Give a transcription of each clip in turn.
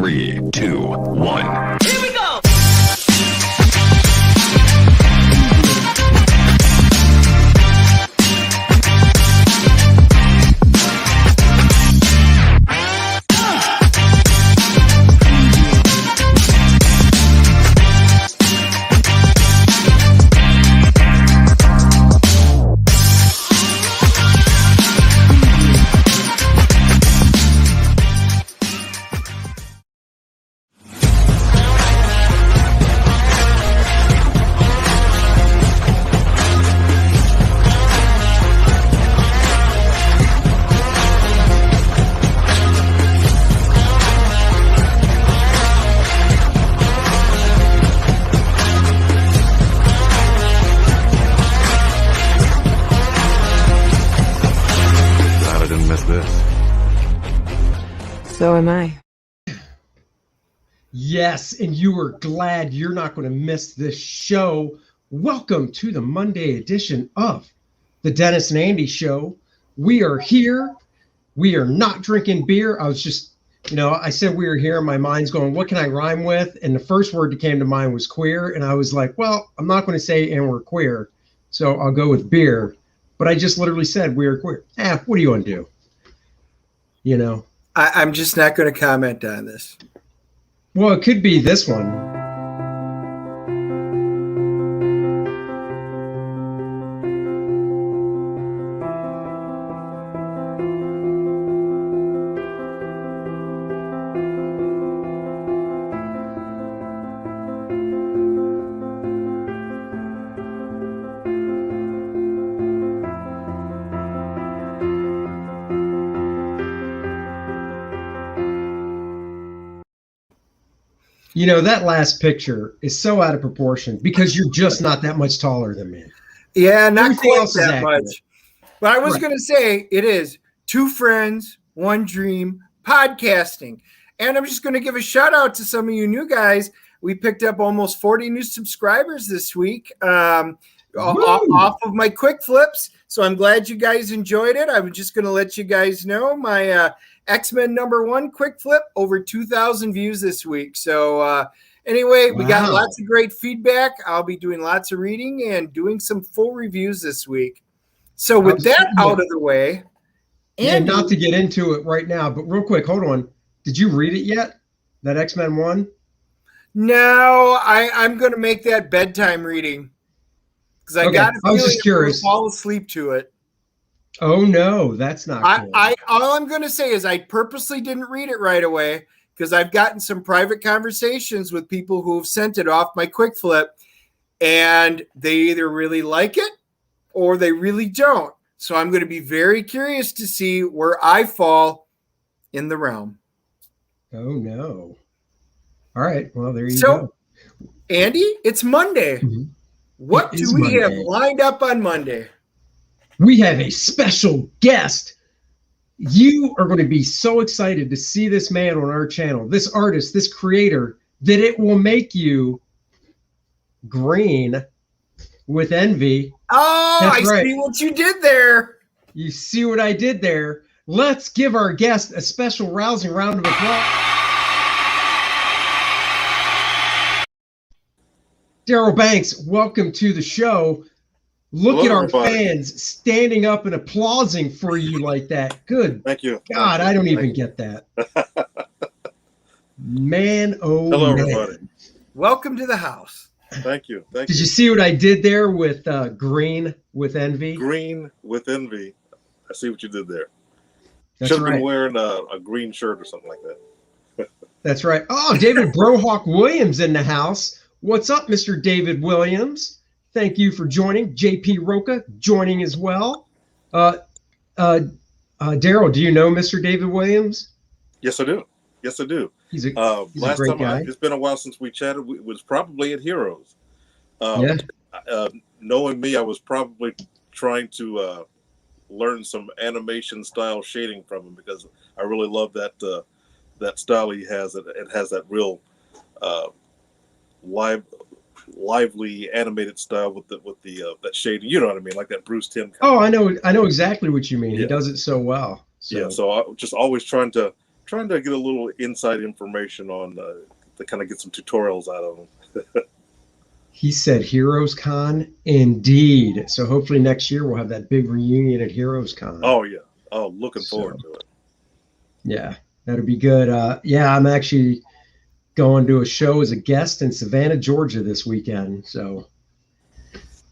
3, 2, 1. Here we go! So am I. Yes, and you are glad you're not going to miss this show. Welcome to the Monday edition of the Dennis and Andy Show. We are here. We are not drinking beer. I was just, I said we were here, and my mind's going, what can I rhyme with? And the first word that came to mind was queer, and I was like, well, I'm not going to say and we're queer, so I'll go with beer. But I just literally said we are queer. What do you want to do? I'm just not going to comment on this. Well, it could be this one. That last picture is so out of proportion because you're just not that much taller than me. Yeah, not Everything quite else is that accurate. much. But I was going to say it is two friends, one dream, podcasting. And I'm just going to give a shout out to some of you new guys. We picked up almost 40 new subscribers this week off of my quick flips. So I'm glad you guys enjoyed it. I was just going to let you guys know my X-Men #1 quick flip, over 2,000 views this week. So anyway, we got lots of great feedback. I'll be doing lots of reading and doing some full reviews this week. So with that out of the way. And not to get into it right now, but real quick, hold on. Did you read it yet? That X-Men 1? No, I'm going to make that bedtime reading. Because I got a feeling I was just curious. I'm gonna fall asleep to it. Oh no, that's not cool. All I'm going to say is I purposely didn't read it right away because I've gotten some private conversations with people who have sent it off my quick flip, and they either really like it or they really don't. So I'm going to be very curious to see where I fall in the realm. Oh no. All right. Well, there you go. go. Andy, it's Monday. Mm-hmm. What do we have lined up on Monday? We have a special guest. You are going to be so excited to see this man on our channel, this artist, this creator, that it will make you green with envy. Oh, That's right. See what you did there. You see what I did there. Let's give our guest a special rousing round of applause. Darryl Banks, welcome to the show. Look at our fans standing up and applauding for you like that. Good. Thank you. God, I don't even get that. Man, oh hello, man. everybody. Welcome to the house. Thank you. Did you see what I did there with green with envy? Green with envy. I see what you did there. That's Should have right. been wearing a green shirt or something like that. That's right. Oh, David Brohawk Williams in the house. What's up, Mr. David Williams? Thank you for joining. JP Roca joining as well. Darryl, do you know Mr. David Williams? Yes, I do. He's a last great time guy. it's been a while since we chatted. It was probably at Heroes. Yeah. Knowing me, I was probably trying to learn some animation style shading from him because I really love that style he has. It has that real lively animated style with the that shading. You know what I mean, like that Bruce Timm. Oh, I know exactly what you mean. Yeah. He does it so well. So. Yeah, so I just always trying to trying to get a little inside information on to kind of get some tutorials out of them. He said Heroes Con, indeed. So hopefully next year we'll have that big reunion at Heroes Con. Oh yeah. Oh, looking forward to it. Yeah, that'll be good. Yeah, I'm actually going to a show as a guest in Savannah, Georgia this weekend. So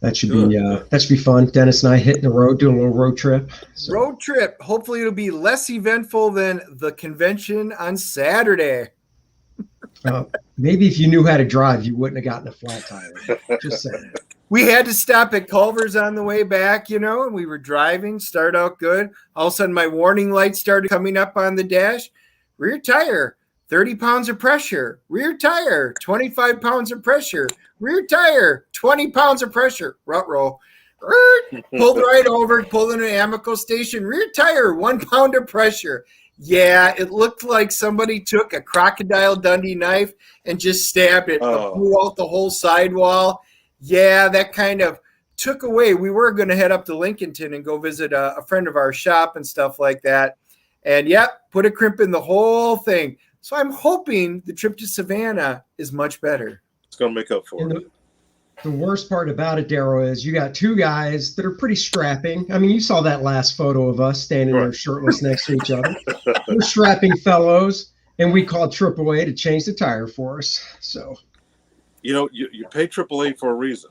that should be fun. Dennis and I hitting the road, doing a little road trip. So. Road trip. Hopefully it'll be less eventful than the convention on Saturday. Maybe if you knew how to drive, you wouldn't have gotten a flat tire. Just saying. We had to stop at Culver's on the way back, and we were driving, started out good. All of a sudden, my warning light started coming up on the dash. Rear tire, 30 pounds of pressure. Rear tire, 25 pounds of pressure. Rear tire, 20 pounds of pressure. Rut roll. Pulled right over, pulled in an Amoco station. Rear tire, 1 pound of pressure. Yeah, it looked like somebody took a Crocodile Dundee knife and just stabbed it, blew out the whole sidewall. Yeah, that kind of took away. We were going to head up to Lincolnton and go visit a friend of our shop and stuff like that. And put a crimp in the whole thing. So I'm hoping the trip to Savannah is much better. It's going to make up for it. The worst part about it, Darryl, is you got two guys that are pretty strapping. I mean, you saw that last photo of us standing there shirtless next to each other. We're strapping fellows, and we called AAA to change the tire for us. So, you pay AAA for a reason.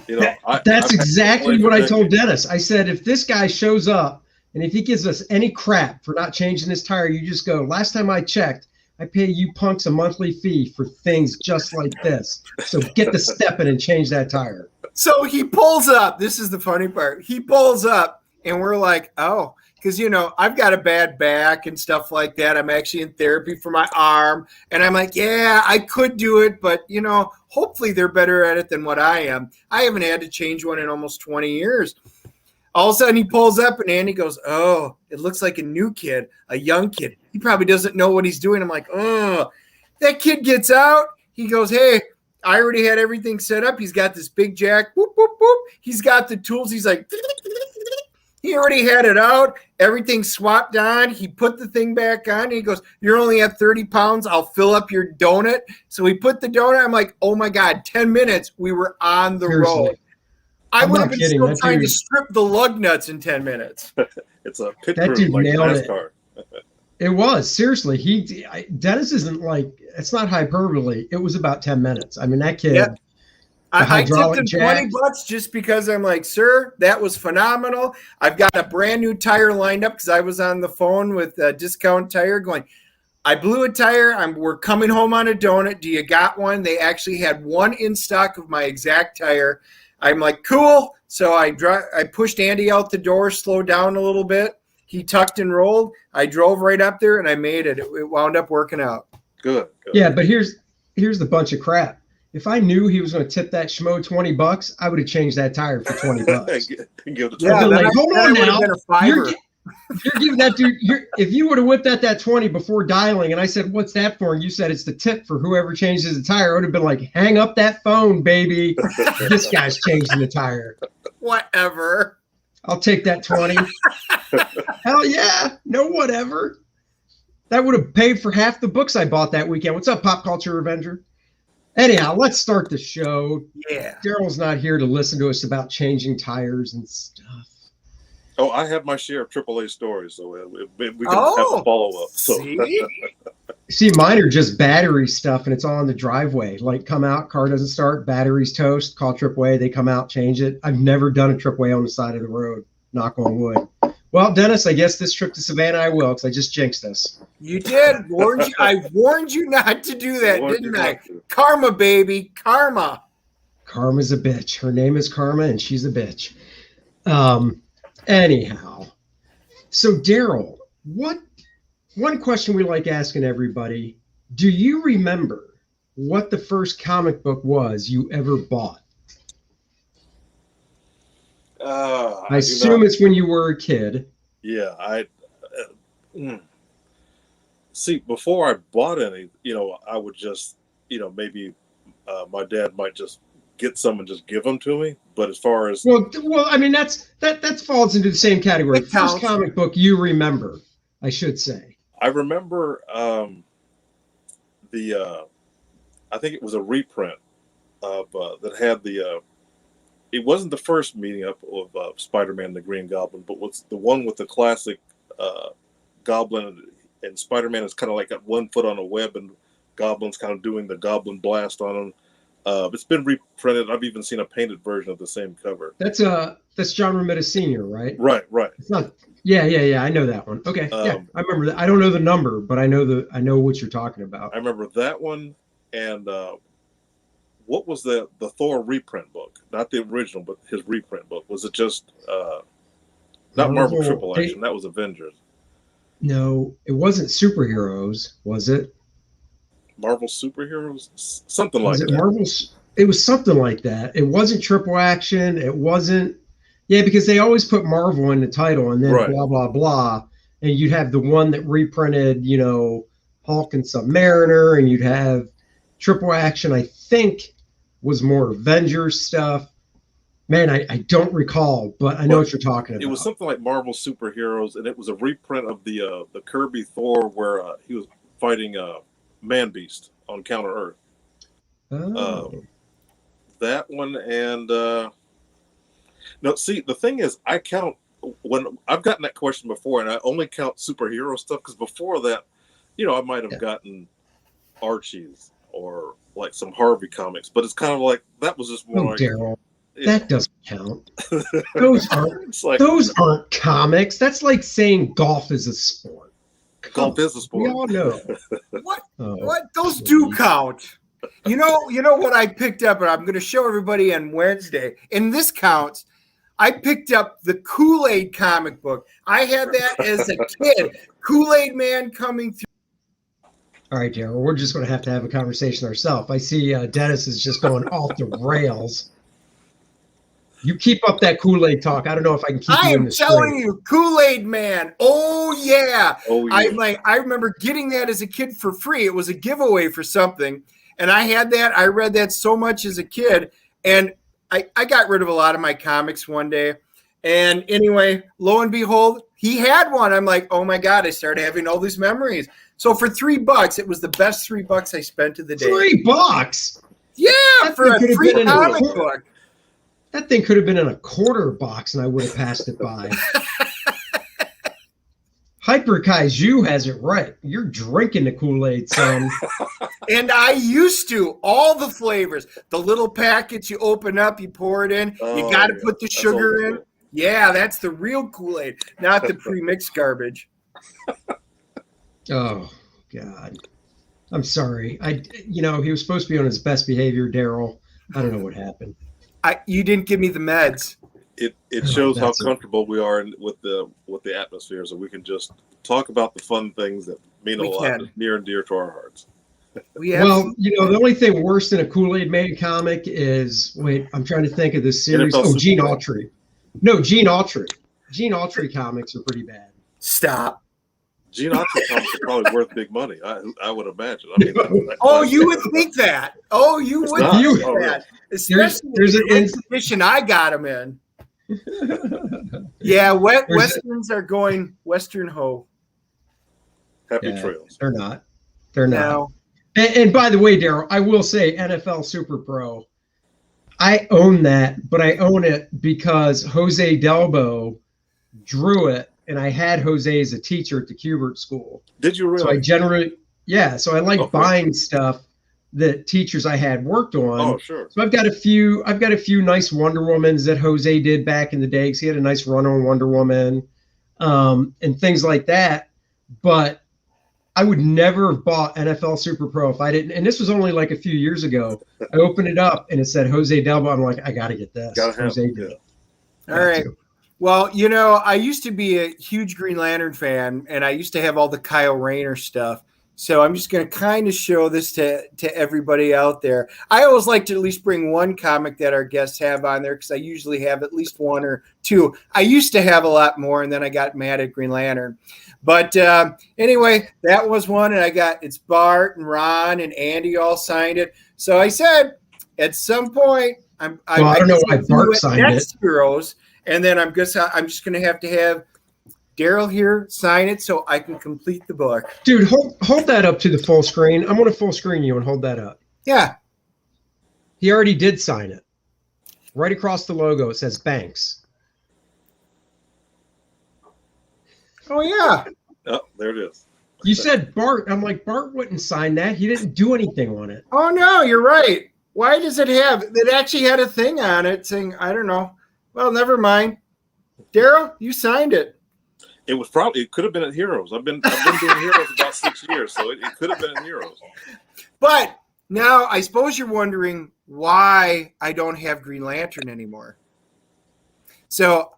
That's exactly what I told Dennis. I said, if this guy shows up and if he gives us any crap for not changing his tire, you just go, last time I checked, I pay you punks a monthly fee for things just like this. So get the step in and change that tire. So he pulls up. This is the funny part. He pulls up and we're like, oh, because, I've got a bad back and stuff like that. I'm actually in therapy for my arm. And I'm like, yeah, I could do it. But, hopefully they're better at it than what I am. I haven't had to change one in almost 20 years. All of a sudden he pulls up and Andy goes, oh, it looks like a new kid, a young kid. He probably doesn't know what he's doing. I'm like, oh, that kid gets out. He goes, hey, I already had everything set up. He's got this big jack. Whoop, whoop, whoop. He's got the tools. He's like, he already had it out. Everything swapped on. He put the thing back on. And he goes, you're only at 30 pounds. I'll fill up your donut. So he put the donut. I'm like, oh, my God, 10 minutes. We were on the road. I would have been still trying to strip the lug nuts in 10 minutes. It's a pit crew like NASCAR. It was. Seriously. Dennis isn't like, it's not hyperbole. It was about 10 minutes. I mean, that kid. Yeah. I tipped him $20 just because I'm like, sir, that was phenomenal. I've got a brand new tire lined up because I was on the phone with a Discount Tire going, I blew a tire. We're coming home on a donut. Do you got one? They actually had one in stock of my exact tire. I'm like, cool. So I pushed Andy out the door, slowed down a little bit. He tucked and rolled. I drove right up there and I made it. It wound up working out. Good. Yeah, but here's the bunch of crap. If I knew he was going to tip that schmo $20, I would have changed that tire for $20. Yeah, like, hold on now. You're giving that dude. If you would have whipped at that 20 before dialing, and I said, "What's that for?" and you said it's the tip for whoever changes the tire, I would have been like, "Hang up that phone, baby. This guy's changing the tire." Whatever. I'll take that 20. Hell yeah, no whatever. That would have paid for half the books I bought that weekend. What's up, Pop Culture Avenger? Anyhow, let's start the show. Yeah. Daryl's not here to listen to us about changing tires and stuff. Oh, I have my share of AAA stories, so we can have a follow-up. So. See, mine are just battery stuff, and it's all on the driveway. Like, come out, car doesn't start, batteries toast, call AAA, they come out, change it. I've never done a AAA on the side of the road, knock on wood. Well, Dennis, I guess this trip to Savannah I will, because I just jinxed us. You did. I warned you not to do that, didn't I? Karma, baby. Karma. Karma's a bitch. Her name is Karma, and she's a bitch. Anyhow, so Darryl, one question we like asking everybody, do you remember what the first comic book was you ever bought? I assume it's when you were a kid. Yeah, see, before I bought any, I would just, maybe my dad might just get some and just give them to me. But as far as well, I mean that falls into the same category. First comic book you remember, I should say. I remember I think it was a reprint of that had the. It wasn't the first meeting up of Spider-Man and the Green Goblin, but was the one with the classic Goblin and Spider-Man is kind of like got one foot on a web and Goblin's kind of doing the Goblin blast on him. It's been reprinted. I've even seen a painted version of the same cover. That's John Romita Sr., right? Right. It's not. Yeah. I know that one. Okay. Yeah, I remember that. I don't know the number, but I know what you're talking about. I remember that one, and what was the Thor reprint book? Not the original, but his reprint book. Was it just not Marvel Triple Action? That was Avengers. No, it wasn't superheroes, was it? Marvel Superheroes, something like that. Marvel's? It was something like that. It wasn't Triple Action. It wasn't. Yeah, because they always put Marvel in the title and then blah blah blah, and you'd have the one that reprinted, Hulk and Submariner, and you'd have Triple Action. I think was more Avengers stuff. Man, I don't recall, but I know what you're talking about. It was something like Marvel Superheroes, and it was a reprint of the Kirby Thor where he was fighting Man Beast on Counter Earth. Oh. That one, and no. See, the thing is, I count when I've gotten that question before, and I only count superhero stuff because before that, I might have gotten Archie's or like some Harvey comics, but it's kind of like that was just more. Oh, Darryl. That doesn't count. Those aren't comics. That's like saying golf is a sport. Golf is a sport. We all know. What? What? Those do count. You know what I picked up, and I'm going to show everybody on Wednesday. And this counts. I picked up the Kool-Aid comic book. I had that as a kid. Kool-Aid Man coming through. All right, Darryl. We're just going to have a conversation ourselves. I see Dennis is just going off the rails. You keep up that Kool-Aid talk. I don't know if I can keep you in the I'm telling you, Kool-Aid Man. Oh, yeah. I remember getting that as a kid for free. It was a giveaway for something. And I had that. I read that so much as a kid. And I got rid of a lot of my comics one day. And anyway, lo and behold, he had one. I'm like, oh, my God. I started having all these memories. So for $3, it was the best $3 I spent of the day. $3? Yeah, for a free comic book. That thing could have been in a quarter box, and I would have passed it by. Hyper Kaiju has it right. You're drinking the Kool-Aid, son. And I used to. All the flavors. The little packets you open up, you pour it in. You got to put the sugar in. Yeah, that's the real Kool-Aid, not the pre-mixed garbage. Oh, God. I'm sorry. He was supposed to be on his best behavior, Darryl. I don't know what happened. You didn't give me the meds. It shows how comfortable we are with the atmosphere, so we can just talk about the fun things that mean a lot, near and dear to our hearts. Well, the only thing worse than a Kool-Aid Man comic is I'm trying to think of this series. Gene Autry. No, Gene Autry. Gene Autry comics are pretty bad. Stop. Gene Autry comics are probably worth big money. I would imagine. You would think that. Oh, you would think that. Especially there's an edition I got them in. Yeah, Westerns are going Western Ho. Happy trails. They're not. No. And by the way, Darryl, I will say NFL Super Pro. I own that, but I own it because Jose Delbo drew it, and I had Jose as a teacher at the Kubert School. Did you really? So I like buying stuff that teachers I had worked on. Oh, sure. So I've got a few nice Wonder Womans that Jose did back in the day, because he had a nice run on Wonder Woman, and things like that. But I would never have bought NFL Super Pro if I didn't. And this was only like a few years ago. I opened it up and it said Jose Delbo. I'm like, I got to get this. Jose did. All right. Well, I used to be a huge Green Lantern fan, and I used to have all the Kyle Rayner stuff. So I'm just going to kind of show this to everybody out there. I always like to at least bring one comic that our guests have on there, because I usually have at least one or two. I used to have a lot more, and then I got mad at Green Lantern. But anyway, that was one, and it's Bart and Ron and Andy all signed it. So I said, at some point, I don't know why Bart signed it. Heroes, and then I'm just going to have Darryl here sign it so I can complete the book. Dude, hold that up to the full screen. I'm going to full screen you and hold that up. Yeah. He already did sign it. Right across the logo, it says Banks. Oh, yeah. Oh, there it is. You said Bart. I'm like, Bart wouldn't sign that. He didn't do anything on it. Oh, no, you're right. Why does it have? It actually had a thing on it saying, I don't know. Well, never mind. Darryl, you signed it. It was probably. It could have been at Heroes. I've been doing Heroes about 6 years, so it could have been at Heroes. But now I suppose you're wondering why I don't have Green Lantern anymore. So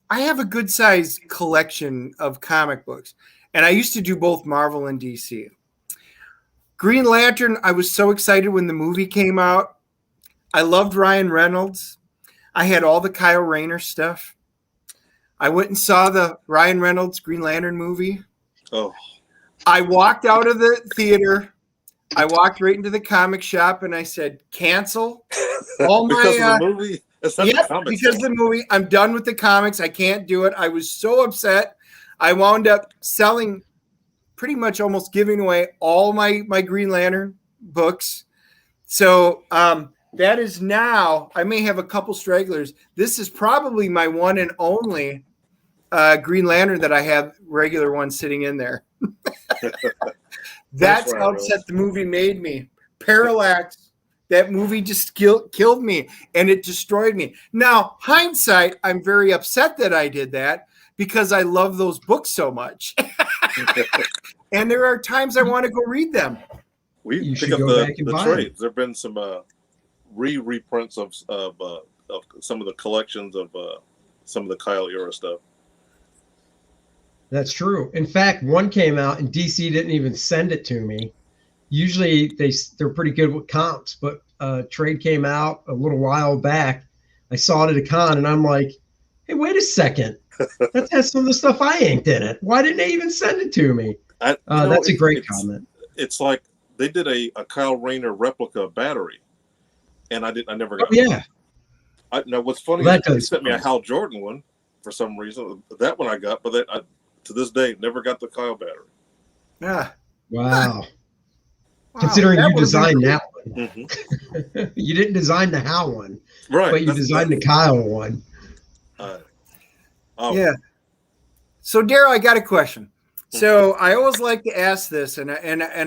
I have a good size collection of comic books, and I used to do both Marvel and DC. Green Lantern, I was so excited when the movie came out. I loved Ryan Reynolds. I had all the Kyle Rayner stuff. I went and saw the Ryan Reynolds Green Lantern movie. Oh. I walked out of the theater. I walked right into the comic shop and I said, cancel all my... Because of the movie? Yep, because of the movie. I'm done with the comics. I can't do it. I was so upset. I wound up selling, pretty much almost giving away all my Green Lantern books. So that is now, I may have a couple stragglers. This is probably my one and only Green Lantern that I have regular one sitting in there. That's how upset the movie made me. Parallax. That movie just killed me, and it destroyed me. Now, hindsight, I'm very upset that I did that because I love those books so much. And there are times I want to go read them. We pick up the trades. There have been some reprints of some of the collections of some of the Kyle era stuff. That's true. In fact, one came out and DC didn't even send it to me. Usually they're pretty good with comps, but trade came out a little while back. I saw it at a con and I'm like, hey, wait a second. That has some of the stuff I inked in it. Why didn't they even send it to me? That's a great comment. It's like they did a Kyle Rayner replica battery, and I never got. Oh, yeah. Now what's funny is they sent me a Hal Jordan one for some reason. That one I got, but to this day never got the Kyle battery. Yeah. Wow. Considering you designed that one, Mm-hmm. you didn't design the Hal one, right? But you designed the Kyle one. Yeah. So, Darryl, I got a question. So I always like to ask this, and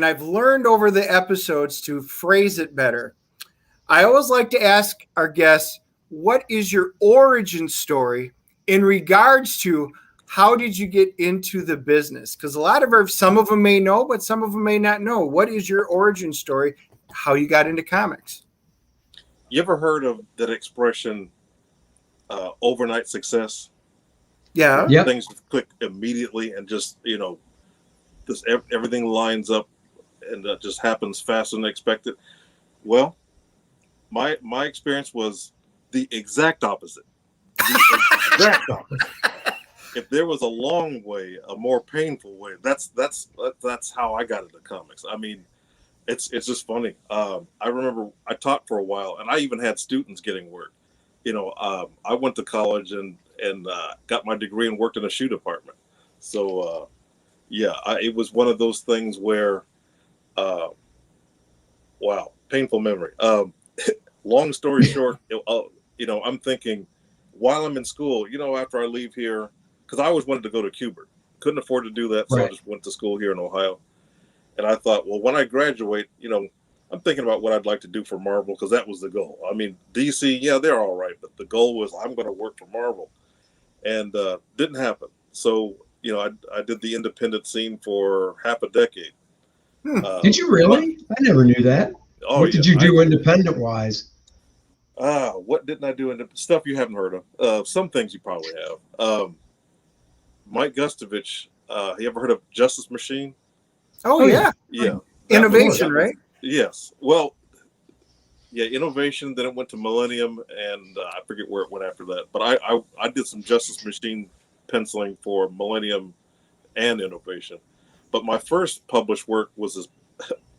I've learned over the episodes to phrase it better. I always like to ask our guests, what is your origin story in regards to how did you get into the business? Because some of them may know, but some of them may not know. What is your origin story, how you got into comics? You ever heard of that expression, overnight success? Yeah. Yep. Things click immediately and just, everything lines up and just happens faster than expected. Well, my experience was the exact opposite. The exact opposite. If there was a long way, a more painful way, that's how I got into comics. I mean, it's just funny. I remember I taught for a while, and I even had students getting work. I went to college and got my degree and worked in a shoe department. So, it was one of those things where, wow, painful memory. Long story short, I'm thinking while I'm in school, after I leave here, because I always wanted to go to Cuba, couldn't afford to do that, so I just went to school here in Ohio. And I thought, well, when I graduate, I'm thinking about what I'd like to do for Marvel, because that was the goal. I mean, DC, they're all right, but the goal was I'm going to work for Marvel, and didn't happen. So, I did the independent scene for half a decade. Did you really? I never knew that. What did you do independent wise? What didn't I do? Stuff you haven't heard of. Some things you probably have. Mike Gustovich, you ever heard of Justice Machine? Oh yeah. Yeah. Innovation, right? Yes. Well, Innovation. Then it went to Millennium, and I forget where it went after that. But I did some Justice Machine penciling for Millennium and Innovation. But my first published work was this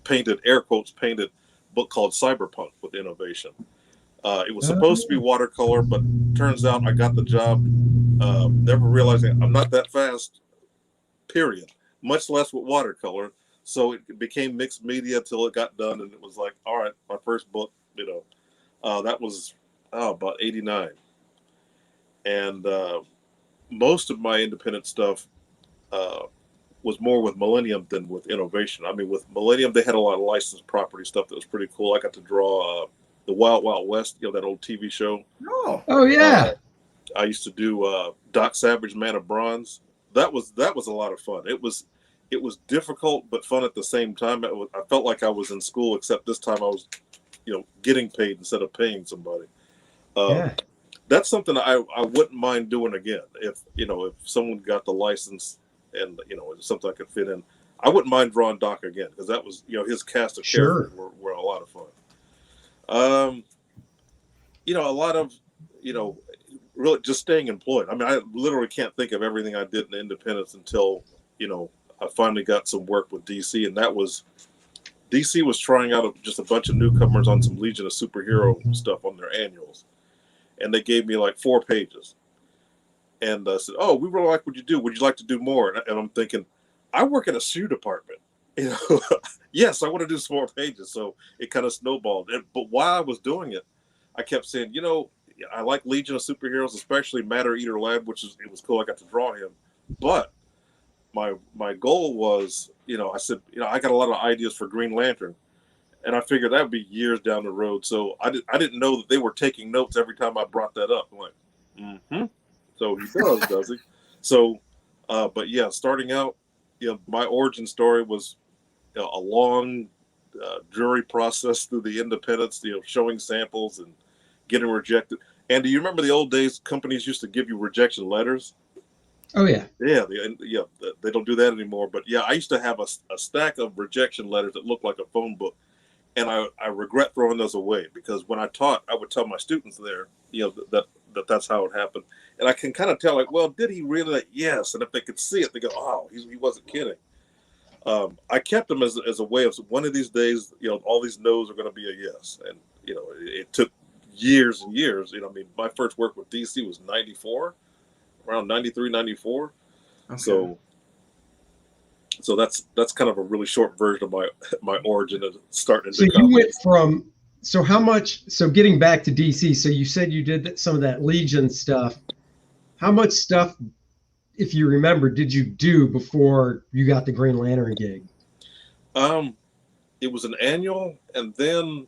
painted, air quotes painted, book called Cyberpunk with Innovation. It was supposed to be watercolor, but turns out I got the job never realizing I'm not that fast, period, much less with watercolor. So it became mixed media till it got done, and it was like, all right, my first book, that was about 89. And most of my independent stuff was more with Millennium than with Innovation. I mean, with Millennium, they had a lot of licensed property stuff that was pretty cool. I got to draw the Wild Wild West, that old TV show. Oh yeah. I used to do Doc Savage, Man of Bronze. That was a lot of fun. It was difficult but fun at the same time. I felt like I was in school, except this time I was, getting paid instead of paying somebody. Yeah. That's something I wouldn't mind doing again. If someone got the license and it's something I could fit in, I wouldn't mind drawing Doc again, because that was his cast of characters were a lot of fun. A lot of really just staying employed. I mean, I literally can't think of everything I did in Independence until I finally got some work with DC, and that was DC was trying out just a bunch of newcomers on some Legion of Superhero stuff on their annuals, and they gave me like 4 pages, and said, "Oh, we really like what you do. Would you like to do more?" And I'm thinking, I work in a shoe department. Yes, I want to do some more pages. So it kind of snowballed. But while I was doing it, I kept saying, I like Legion of Superheroes, especially Matter Eater Lad, it was cool. I got to draw him, but my goal was, I said, I got a lot of ideas for Green Lantern, and I figured that would be years down the road. So I didn't know that they were taking notes every time I brought that up. I'm like, mm-hmm. So he does he? So, but yeah, starting out, my origin story was a long jury process through the Independents, showing samples and getting rejected. And do you remember the old days? Companies used to give you rejection letters. Oh yeah. Yeah, they don't do that anymore. But yeah, I used to have a stack of rejection letters that looked like a phone book, and I regret throwing those away, because when I taught, I would tell my students there, that's how it happened, and I can kind of tell, like, well, did he really? Yes, and if they could see it, they go, oh, he wasn't kidding. I kept them as a way of, one of these days, all these no's are going to be a yes, and it took years and years. My first work with DC was 94. Around 93, 94. Okay. So that's kind of a really short version of my origin of starting. So you went from, so getting back to DC, so you said you did some of that Legion stuff. How much stuff, if you remember, did you do before you got the Green Lantern gig? It was an annual, and then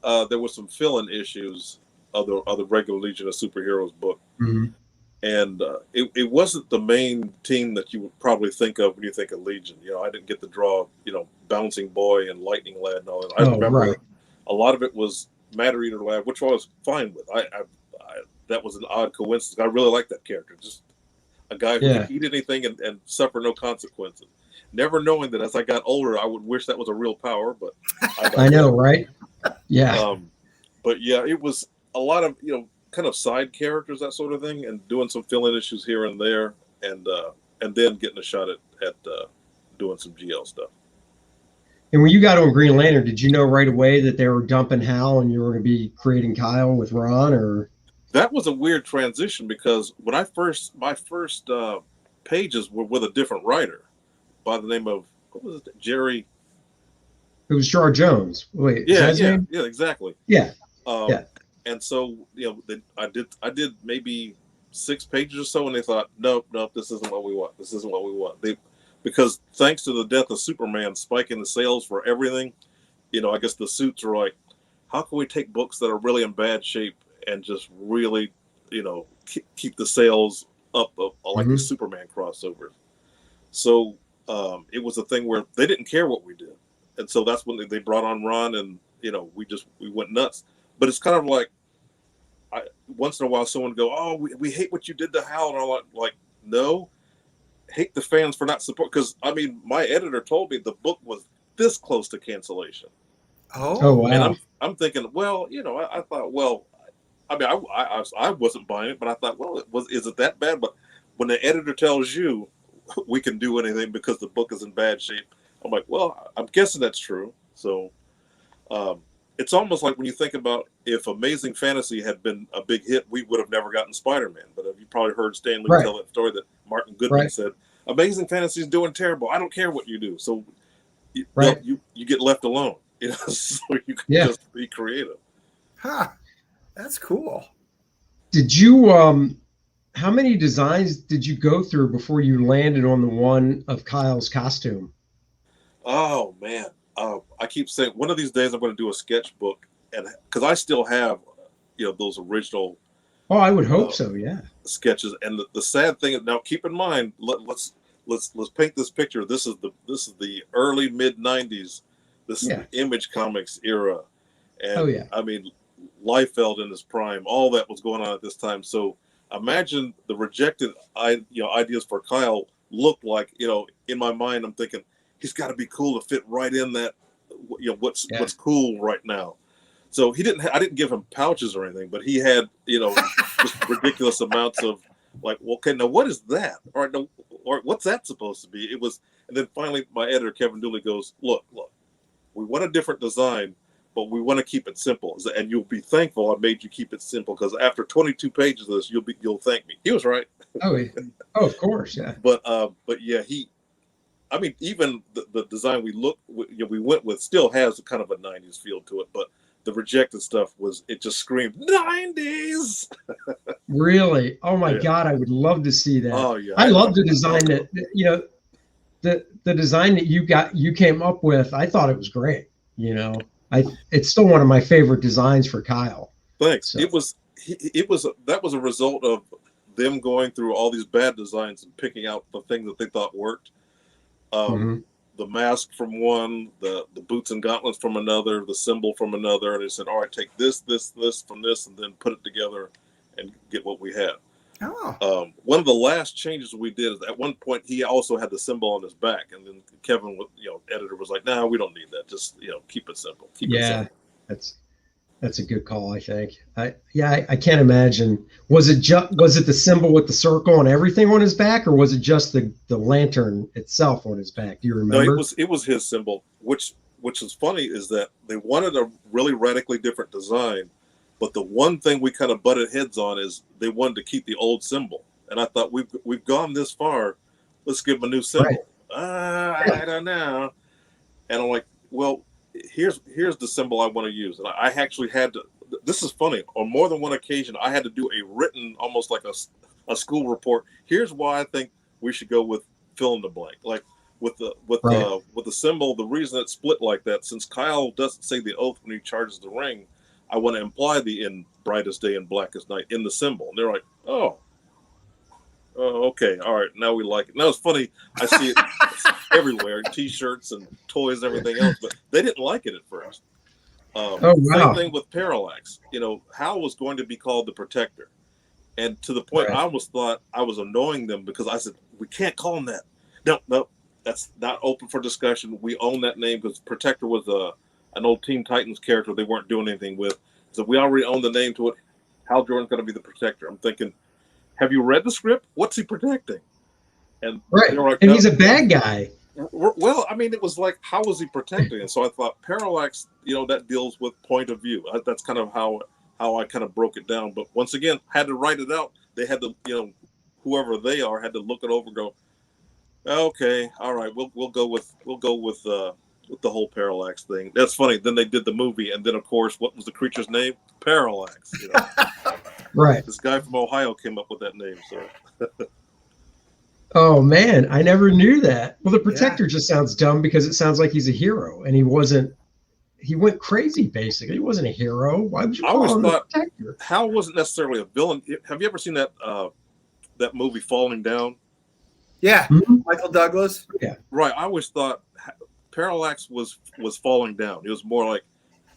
there was some fill-in issues of the regular Legion of Superheroes book. Mm-hmm. And it wasn't the main team that you would probably think of when you think of Legion. I didn't get to draw, Bouncing Boy and Lightning Lad and all that. I remember a lot of it was Matter Eater Lad, which I was fine with. I that was an odd coincidence. I really liked that character. Just a guy who could eat anything and suffer no consequences. Never knowing that as I got older, I would wish that was a real power. But I know, right? Yeah. But yeah, it was a lot of, kind of side characters, that sort of thing, and doing some fill-in issues here and there, and then getting a shot at doing some GL stuff. And when you got on Green Lantern, did you know right away that they were dumping Hal and you were going to be creating Kyle with Ron? Or that was a weird transition, because when my first pages were with a different writer by the name of, what was it, Jerry? It was Jar Jones. Wait, yeah, exactly. Yeah. And so, I did maybe 6 pages or so, and they thought, nope, this isn't what we want. This isn't what we want. Because thanks to the death of Superman spiking the sales for everything, I guess the suits are like, how can we take books that are really in bad shape and just really, keep the sales up like the Superman crossovers? So it was a thing where they didn't care what we did. And so that's when they brought on Ron, and, we went nuts. But it's kind of like, once in a while someone go, oh, we hate what you did to Hal, and I'm like, no, hate the fans for not support. Because my editor told me the book was this close to cancellation. Oh wow! And I'm thinking, well, I thought, well, I wasn't buying it, but I thought, well, is it that bad? But when the editor tells you we can do anything because the book is in bad shape, I'm like, well, I'm guessing that's true. So. it's almost like when you think about if Amazing Fantasy had been a big hit, we would have never gotten Spider-Man. But have you probably heard Stan Lee tell that story that Martin Goodman said, Amazing Fantasy is doing terrible. I don't care what you do. So you get left alone, so you can just be creative. Huh. That's cool. Did you, how many designs did you go through before you landed on the one of Kyle's costume? Oh, man. I keep saying one of these days I'm going to do a sketchbook, and because I still have, those original. Oh, I would hope so. Yeah. Sketches, and the sad thing is, now keep in mind, let's paint this picture. This is the early mid '90s. This is the Image Comics era, and I mean, Liefeld in his prime. All that was going on at this time. So imagine the rejected, ideas for Kyle looked like. In my mind, I'm thinking, he's got to be cool to fit right in that, what's cool right now. So he didn't. I didn't give him pouches or anything, but he had, just ridiculous amounts of like, well, okay, now what is that? All right, no, or what's that supposed to be? It was, and then finally, my editor Kevin Dooley goes, look, we want a different design, but we want to keep it simple, and you'll be thankful I made you keep it simple because after 22 pages of this, you'll thank me. He was right. Oh, of course, yeah. But yeah, I mean, even the design we went with still has a kind of a 90s feel to it, but the rejected stuff it just screamed 90s. Really? Oh my God, I would love to see that. Oh yeah. I love the design that the design that you came up with. I thought it was great. It's still one of my favorite designs for Kyle. Thanks. So. That was a result of them going through all these bad designs and picking out the things that they thought worked. The mask from one, the boots and gauntlets from another, the symbol from another, and they said, all right, take this from this, and then put it together and get what we had. Oh. One of the last changes we did is at one point he also had the symbol on his back, and then Kevin, editor was like, "No, we don't need that. Just keep it simple." It simple. That's a good call. I think. I can't imagine. Was it the symbol with the circle and everything on his back, or was it just the lantern itself on his back? Do you remember? No, it was his symbol. Which is funny is that they wanted a really radically different design. But the one thing we kind of butted heads on is they wanted to keep the old symbol, and I thought we've gone this far, let's give them a new symbol. Right. I don't know, and I'm like, well, here's the symbol I want to use, and I actually had to. This is funny. On more than one occasion, I had to do a written, almost like a school report. Here's why I think we should go with fill in the blank, like with the symbol. The reason it's split like that, since Kyle doesn't say the oath when he charges the ring. I want to imply the in brightest day and blackest night in the symbol. And they're like, oh, okay. All right. Now we like it. Now it's funny. I see it everywhere, T-shirts and toys and everything else, but they didn't like it at first. Same thing with Parallax. Hal was going to be called the Protector. And to the point, I almost thought I was annoying them because I said, we can't call him that. No, that's not open for discussion. We own that name because Protector was an old Teen Titans character they weren't doing anything with. So we already own the name to it. Hal Jordan's going to be the Protector. I'm thinking, have you read the script? What's he protecting? And they were like, and he's a bad guy. Well, I mean, it was like, how was he protecting? And so I thought Parallax, that deals with point of view. That's kind of how I kind of broke it down. But once again, had to write it out. They had to, whoever they are, had to look it over and go, okay, all right, we'll go with the whole Parallax thing. That's funny. Then they did the movie, and then of course, what was the creature's name? Parallax. Right. This guy from Ohio came up with that name. So. Oh man, I never knew that. Well, the Protector just sounds dumb because it sounds like he's a hero, and he wasn't. He went crazy. Basically, he wasn't a hero. Why would you call him the Protector? Hal wasn't necessarily a villain. Have you ever seen that that movie Falling Down? Yeah, Michael Douglas. Yeah, right. I always thought Parallax was falling down. It was more like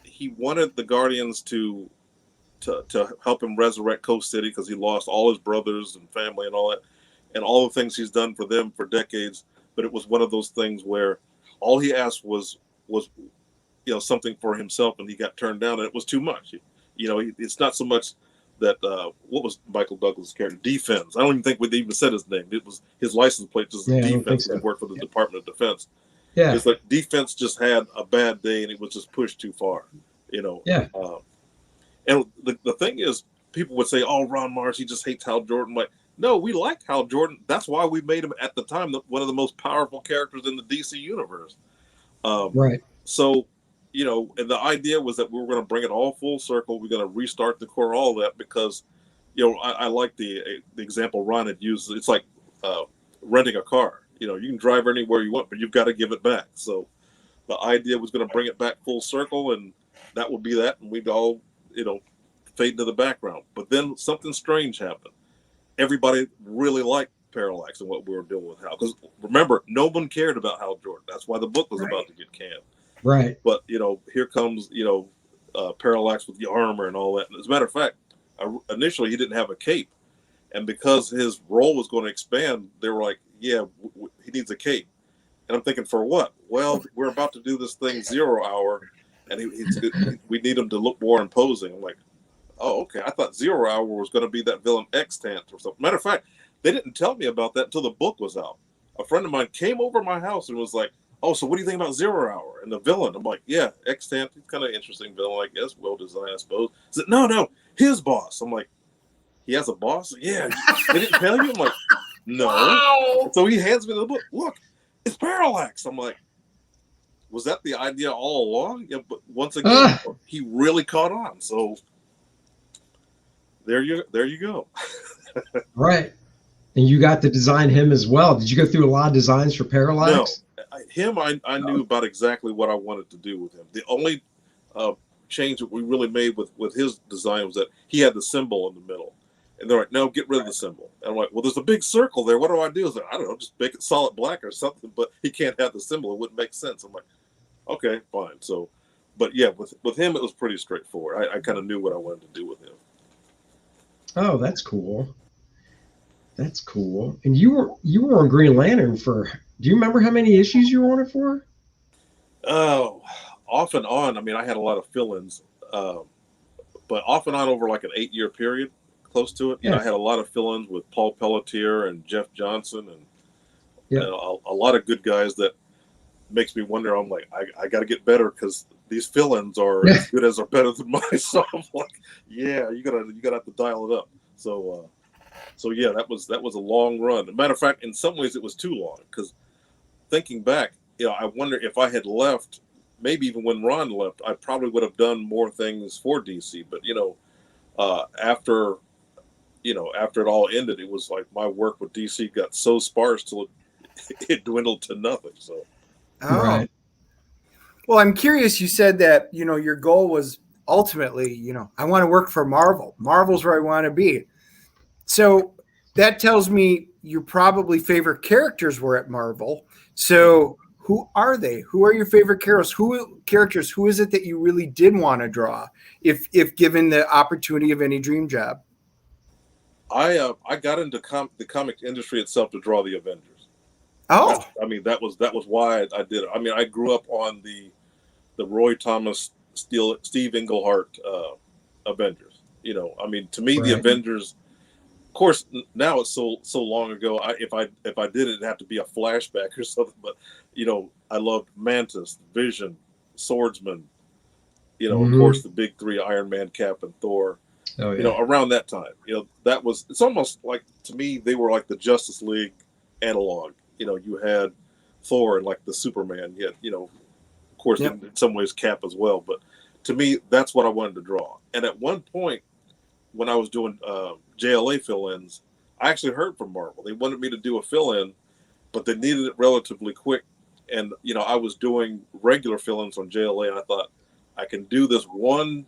he wanted the Guardians to help him resurrect Coast City because he lost all his brothers and family and all that, and all the things he's done for them for decades. But it was one of those things where all he asked was something for himself, and he got turned down, and it was too much. It's not so much that what was Michael Douglas' character? Defense. I don't even think we even said his name. It was his license plate. Just Defense. He worked for the Department of Defense. Yeah, it's like Defense just had a bad day, and it was just pushed too far. You know. Yeah. And the thing is, people would say, "Oh, Ron Mars, he just hates Hal Jordan." Like, no, we like Hal Jordan. That's why we made him at the time one of the most powerful characters in the DC universe. Right. So, you know, and the idea was that we were going to bring it all full circle. We're going to restart the core, all that, because, you know, I like the example Ron had used. It's like renting a car. You know, you can drive anywhere you want, but you've got to give it back. So the idea was going to bring it back full circle, and that would be that, and we'd all, you know, fade into the background. But then something strange happened. Everybody really liked Parallax and what we were doing with Hal. Because remember, no one cared about Hal Jordan. That's why the book was about to get canned. Right. But, you know, here comes, you know, Parallax with the armor and all that. And as a matter of fact, initially he didn't have a cape. And because his role was going to expand, they were like, yeah, he needs a cape. And I'm thinking, for what? Well, we're about to do this thing 0 Hour, and we need him to look more imposing. I'm like, oh, okay. I thought 0 Hour was going to be that villain Extant or something. Matter of fact, they didn't tell me about that until the book was out. A friend of mine came over to my house and was like, oh, so what do you think about 0 Hour and the villain? I'm like, yeah, Extant, he's kind of interesting villain, I guess, well designed, I suppose. He said, no, his boss. I'm like, he has a boss? Yeah. They didn't tell you? I'm like, no. Wow. So he hands me the book. Look, it's Parallax. I'm like, was that the idea all along? Yeah, but once again, he really caught on. So there you go. Right. And you got to design him as well. Did you go through a lot of designs for Parallax? No. I knew about exactly what I wanted to do with him. The only change that we really made with his design was that he had the symbol in the middle. And they're like, no, get rid of the symbol. And I'm like, well, there's a big circle there. What do I do? Like, I don't know, just make it solid black or something. But he can't have the symbol. It wouldn't make sense. I'm like, okay, fine. So, but yeah, with him, it was pretty straightforward. I kind of knew what I wanted to do with him. Oh, that's cool. That's cool. And you were on Green Lantern for, do you remember how many issues you were on it for? Oh, off and on. I mean, I had a lot of fill-ins, but off and on over like an 8-year period, close to it. You know, I had a lot of fill-ins with Paul Pelletier and Jeff Johnson and a lot of good guys that makes me wonder. I'm like, I got to get better because these fill-ins are as good as or better than mine. So I'm like, yeah, you gotta have to dial it up. So yeah, that was a long run. As a matter of fact, in some ways it was too long because thinking back, you know, I wonder if I had left, maybe even when Ron left, I probably would have done more things for DC. But you know, after it all ended, it was like my work with DC got so sparse till it dwindled to nothing. So, right. Well, I'm curious. You said that, you know, your goal was ultimately, you know, I want to work for Marvel. Marvel's where I want to be. So that tells me your probably favorite characters were at Marvel. So who are they? Who are your favorite characters? Who is it that you really did want to draw if given the opportunity of any dream job? I got into the comic industry itself to draw the Avengers. Oh, I mean, that was why I did it. I mean, I grew up on the Roy Thomas, Steve Englehart Avengers. You know, I mean, to me, the Avengers. Of course, now it's so long ago. If I did it, it'd have to be a flashback or something. But you know, I loved Mantis, Vision, Swordsman. You know, of course, the big three: Iron Man, Cap, and Thor. Oh, yeah. You know, around that time, you know, it's almost like, to me, they were like the Justice League analog. You know, you had Thor and like the Superman. You had, you know, of course, in some ways Cap as well. But to me, that's what I wanted to draw. And at one point, when I was doing JLA fill-ins, I actually heard from Marvel. They wanted me to do a fill-in, but they needed it relatively quick. And, you know, I was doing regular fill-ins on JLA, and I thought, I can do this one,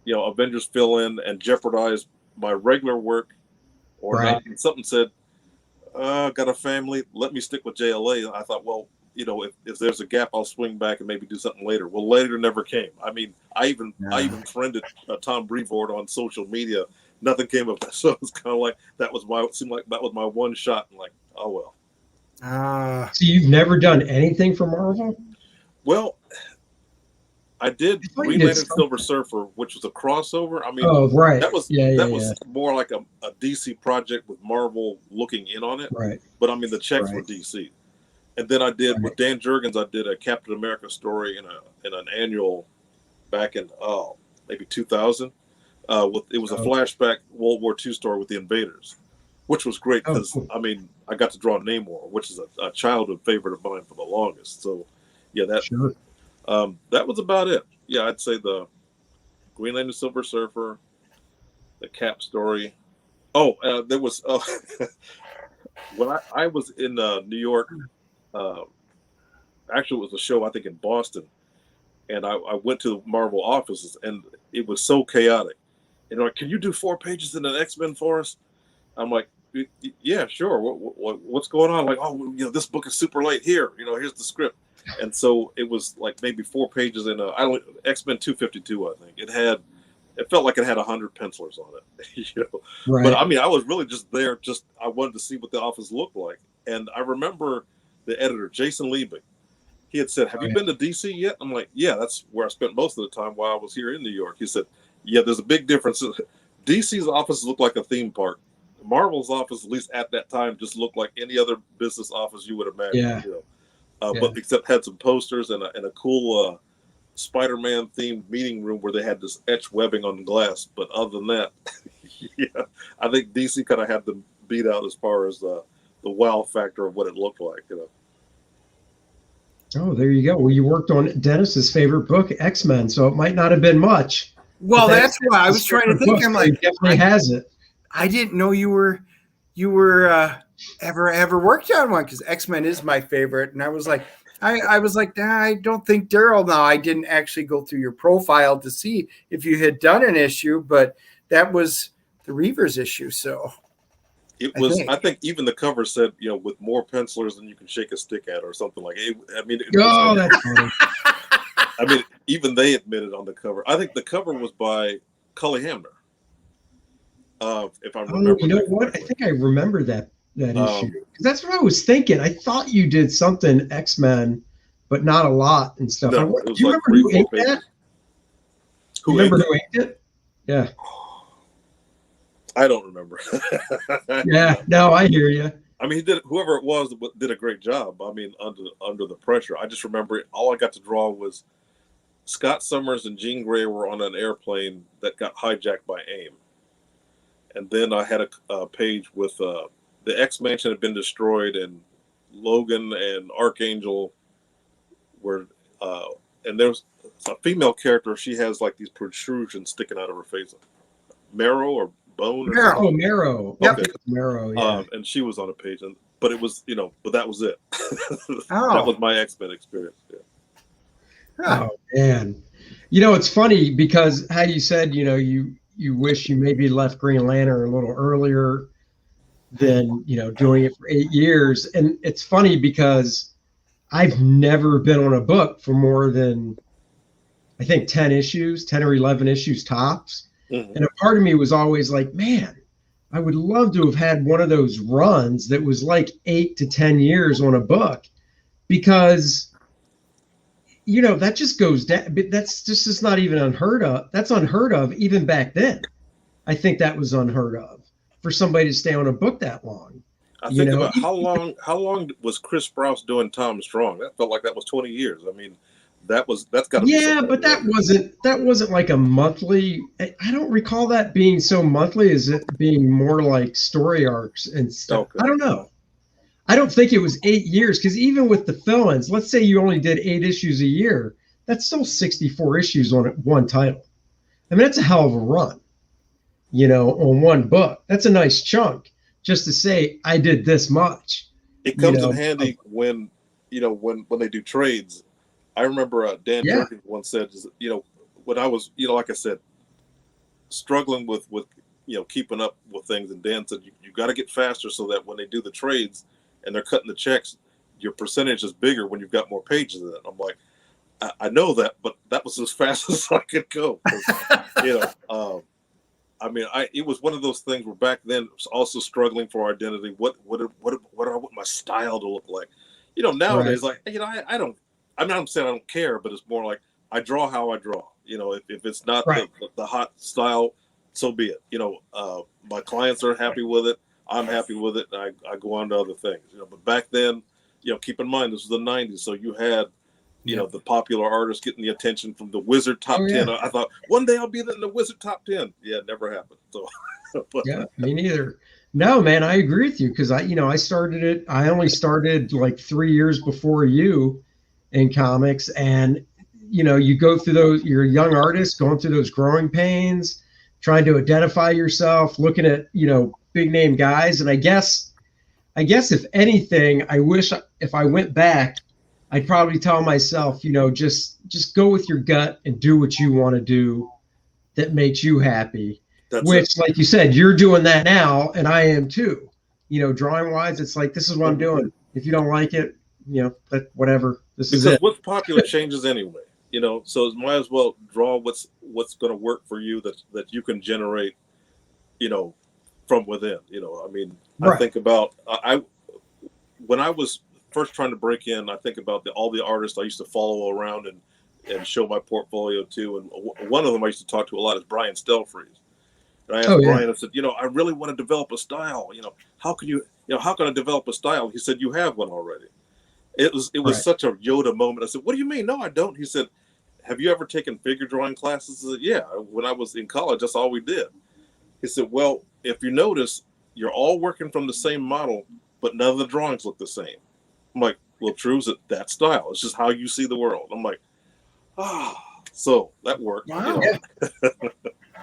you know, Avengers fill-in and jeopardize my regular work or not. And something said, got a family, let me stick with JLA. And I thought, well, you know, if there's a gap, I'll swing back and maybe do something later. Well, later never came. I mean, I even friended Tom Brevoort on social media. Nothing came of that. So it's kind of like it seemed like that was my one shot. And like, oh well. So you've never done anything for Marvel? Well, I did Green Lantern Silver Surfer, which was a crossover. I mean, that was more like a DC project with Marvel looking in on it. Right. But I mean, the checks were DC. And then I did with Dan Jurgens, I did a Captain America story in an annual back in maybe 2000. It was a flashback World War II story with the invaders, which was great because cool. I mean I got to draw Namor, which is a childhood favorite of mine for the longest. So yeah, that was about it. Yeah, I'd say the Green Lantern, Silver Surfer, the Cap story. There was when I was in New York. Actually, it was a show I think in Boston, and I went to the Marvel offices, and it was so chaotic. And they're like, "Can you do 4 pages in an X-Men for us?" I'm like, "Yeah, sure. What's going on?" Like, "Oh, this book is super late. Here's the script." And so it was like maybe 4 pages in X-Men 252. I think it felt like it had 100 pencilers on it. Right. But I mean, I was really just there. I wanted to see what the office looked like, and I remember the editor, Jason Liebig. He had said, "Have you been to DC yet?" I'm like, "Yeah, that's where I spent most of the time while I was here in New York." He said, "Yeah, there's a big difference. DC's office looked like a theme park. Marvel's office, at least at that time, just looked like any other business office you would imagine." Yeah. But except had some posters and a cool Spider-Man themed meeting room where they had this etched webbing on the glass. But other than that, yeah, I think DC kind of had them beat out as far as the wow factor of what it looked like. Oh, there you go. Well, you worked on Dennis's favorite book, X-Men, so it might not have been much. Well, that's why I was trying to think. I'm like, definitely has it. I didn't know you were ever worked on one, because X-Men is my favorite, and I was like, I don't think Darryl. Now, I didn't actually go through your profile to see if you had done an issue, but that was the Reavers issue, so. It was. I think even the cover said, with more pencilers than you can shake a stick at, or something like it. I mean, that's funny. I mean, even they admitted on the cover. I think the cover was by Cully Hamner. If I remember. You know what? I think I remember that issue, because that's what I was thinking. I thought you did something X-Men, but not a lot and stuff. No, do you remember who inked that? Who remember who inked it? Yeah. I don't remember. Yeah, no, I hear you. I mean, whoever it was did a great job. I mean, under the pressure. I just remember all I got to draw was Scott Summers and Jean Grey were on an airplane that got hijacked by AIM. And then I had a page with the X-Mansion had been destroyed, and Logan and Archangel were, and there's a female character. She has like these protrusions sticking out of her face. Marrow or Bone? Marrow. Yep. Okay. Marrow, yeah. And she was on a page, but it was, but that was it. Oh. That was my X-Men experience. Yeah. Oh, man. It's funny because how you said, you wish you maybe left Green Lantern a little earlier than, doing it for 8 years. And it's funny because I've never been on a book for more than, I think, 10 or 11 issues tops. Mm-hmm. And a part of me was always like, man, I would love to have had one of those runs that was like 8 to 10 years on a book, because, that just goes down. That's just not even unheard of. That's unheard of even back then. I think that was unheard of for somebody to stay on a book that long. I think about how long was Chris Sprouse doing Tom Strong? That felt like that was 20 years. I mean, that's got to be. Yeah, but that wasn't like a monthly. I don't recall that being so monthly as it being more like story arcs and stuff. Okay. I don't know. I don't think it was 8 years, because even with the fill-ins, let's say you only did 8 issues a year, that's still 64 issues on one title. I mean, that's a hell of a run, on one book. That's a nice chunk just to say I did this much. It comes in handy when they do trades. I remember Dan Durkin once said, when I was, like I said, struggling with keeping up with things, and Dan said, you got to get faster so that when they do the trades and they're cutting the checks, your percentage is bigger when you've got more pages in it. I'm like, I know that, but that was as fast as I could go. I mean, it was one of those things where back then I was also struggling for identity. What do I want my style to look like? Nowadays, right. I don't. I'm not saying I don't care, but it's more like I draw how I draw. If it's not right. the hot style, so be it. My clients are happy with it. I'm happy with it. And I go on to other things. But back then, keep in mind this was the '90s, so you had you know, the popular artists getting the attention from the Wizard top 10. I thought one day I'll be in the Wizard top 10. Yeah, it never happened. So, but, yeah, me neither. No, man, I agree with you because I only started like 3 years before you in comics, and you go through you're a young artist going through those growing pains, trying to identify yourself, looking at big name guys, and I guess if anything, I wish if I went back, I'd probably tell myself, just go with your gut and do what you want to do that makes you happy. Which, like you said, you're doing that now, and I am too. Drawing wise, it's like, this is what I'm doing. If you don't like it, that whatever. Is it. What's popular changes anyway. So it might as well draw what's going to work for you that you can generate, from within. I mean, right. I think about when I was first trying to break in, I think about all the artists I used to follow around and show my portfolio to. And one of them I used to talk to a lot is Brian Stelfreeze. And I asked Brian, I said, I really want to develop a style. How can I develop a style? He said, you have one already. It was right. Such a Yoda moment. I said, what do you mean? No, I don't. He said, have you ever taken figure drawing classes? I said, yeah. When I was in college, that's all we did. He said, well, if you notice, you're all working from the same model, but none of the drawings look the same. I'm like, well, true, is it that style? It's just how you see the world. I'm like, so that worked. Wow.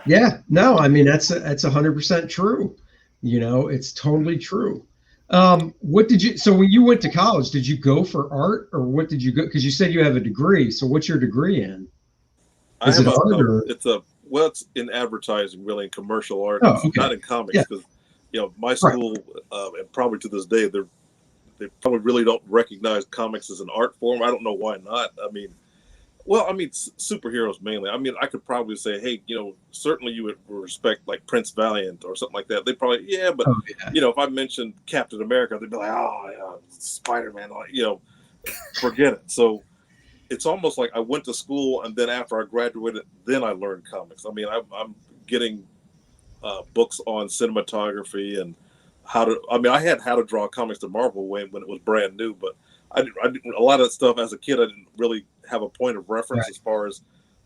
Yeah, no, I mean, that's 100% true. It's totally true. So when you went to college, did you go for art, or what did you go? Because you said you have a degree. So what's your degree in? It's in advertising, really, in commercial art. Oh, okay. Not in comics, because my school, and probably to this day, they probably really don't recognize comics as an art form. I don't know why not. I mean, superheroes mainly. I mean, I could probably say, hey, certainly you would respect like Prince Valiant or something like that. They probably, but if I mentioned Captain America, they'd be like, Spider-Man, forget it. So it's almost like I went to school, and then after I graduated, then I learned comics. I mean, I'm getting books on cinematography and I had how to draw comics to Marvel when it was brand new, but I didn't a lot of that stuff as a kid. I didn't really have a point of reference as far as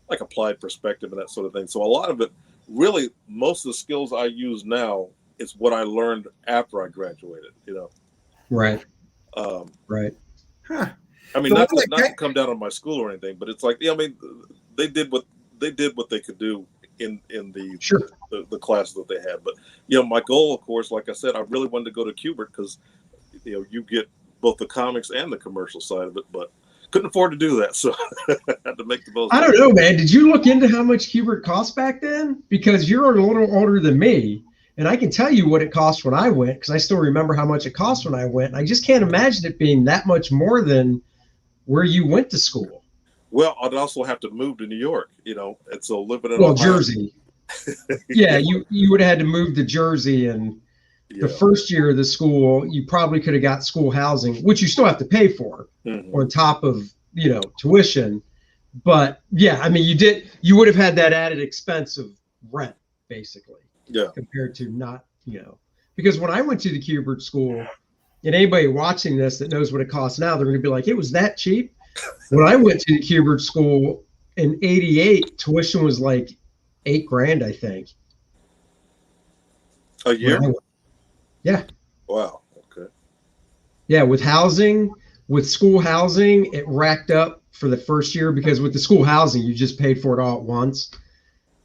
like applied perspective and that sort of thing. So a lot of it, really, most of the skills I use now is what I learned after I graduated. Right. Right. Huh. I mean, not to come down on my school or anything, but it's like, I mean, they did what they could do in the classes that they had. But my goal, of course, like I said, I really wanted to go to Kubert because you get both the comics and the commercial side of it, but couldn't afford to do that, so I had to make the most. I don't know, man. Did you look into how much Kubert cost back then? Because you're a little older than me, and I can tell you what it cost when I went, because I still remember how much it cost when I went. And I just can't imagine it being that much more than where you went to school. Well, I'd also have to move to New York, and so living in Ohio. Jersey. Yeah, you would have had to move to Jersey, and the first year of the school, you probably could have got school housing, which you still have to pay for on top of, tuition. But yeah, I mean, you would have had that added expense of rent, basically. Yeah. Compared to not, because when I went to the Kubert school, and anybody watching this that knows what it costs now, they're going to be like, it was that cheap. When I went to the Kubert school in '88, tuition was like $8,000, I think. A year? Yeah. Wow. Okay. Yeah, with school housing, it racked up for the first year, because with the school housing, you just paid for it all at once.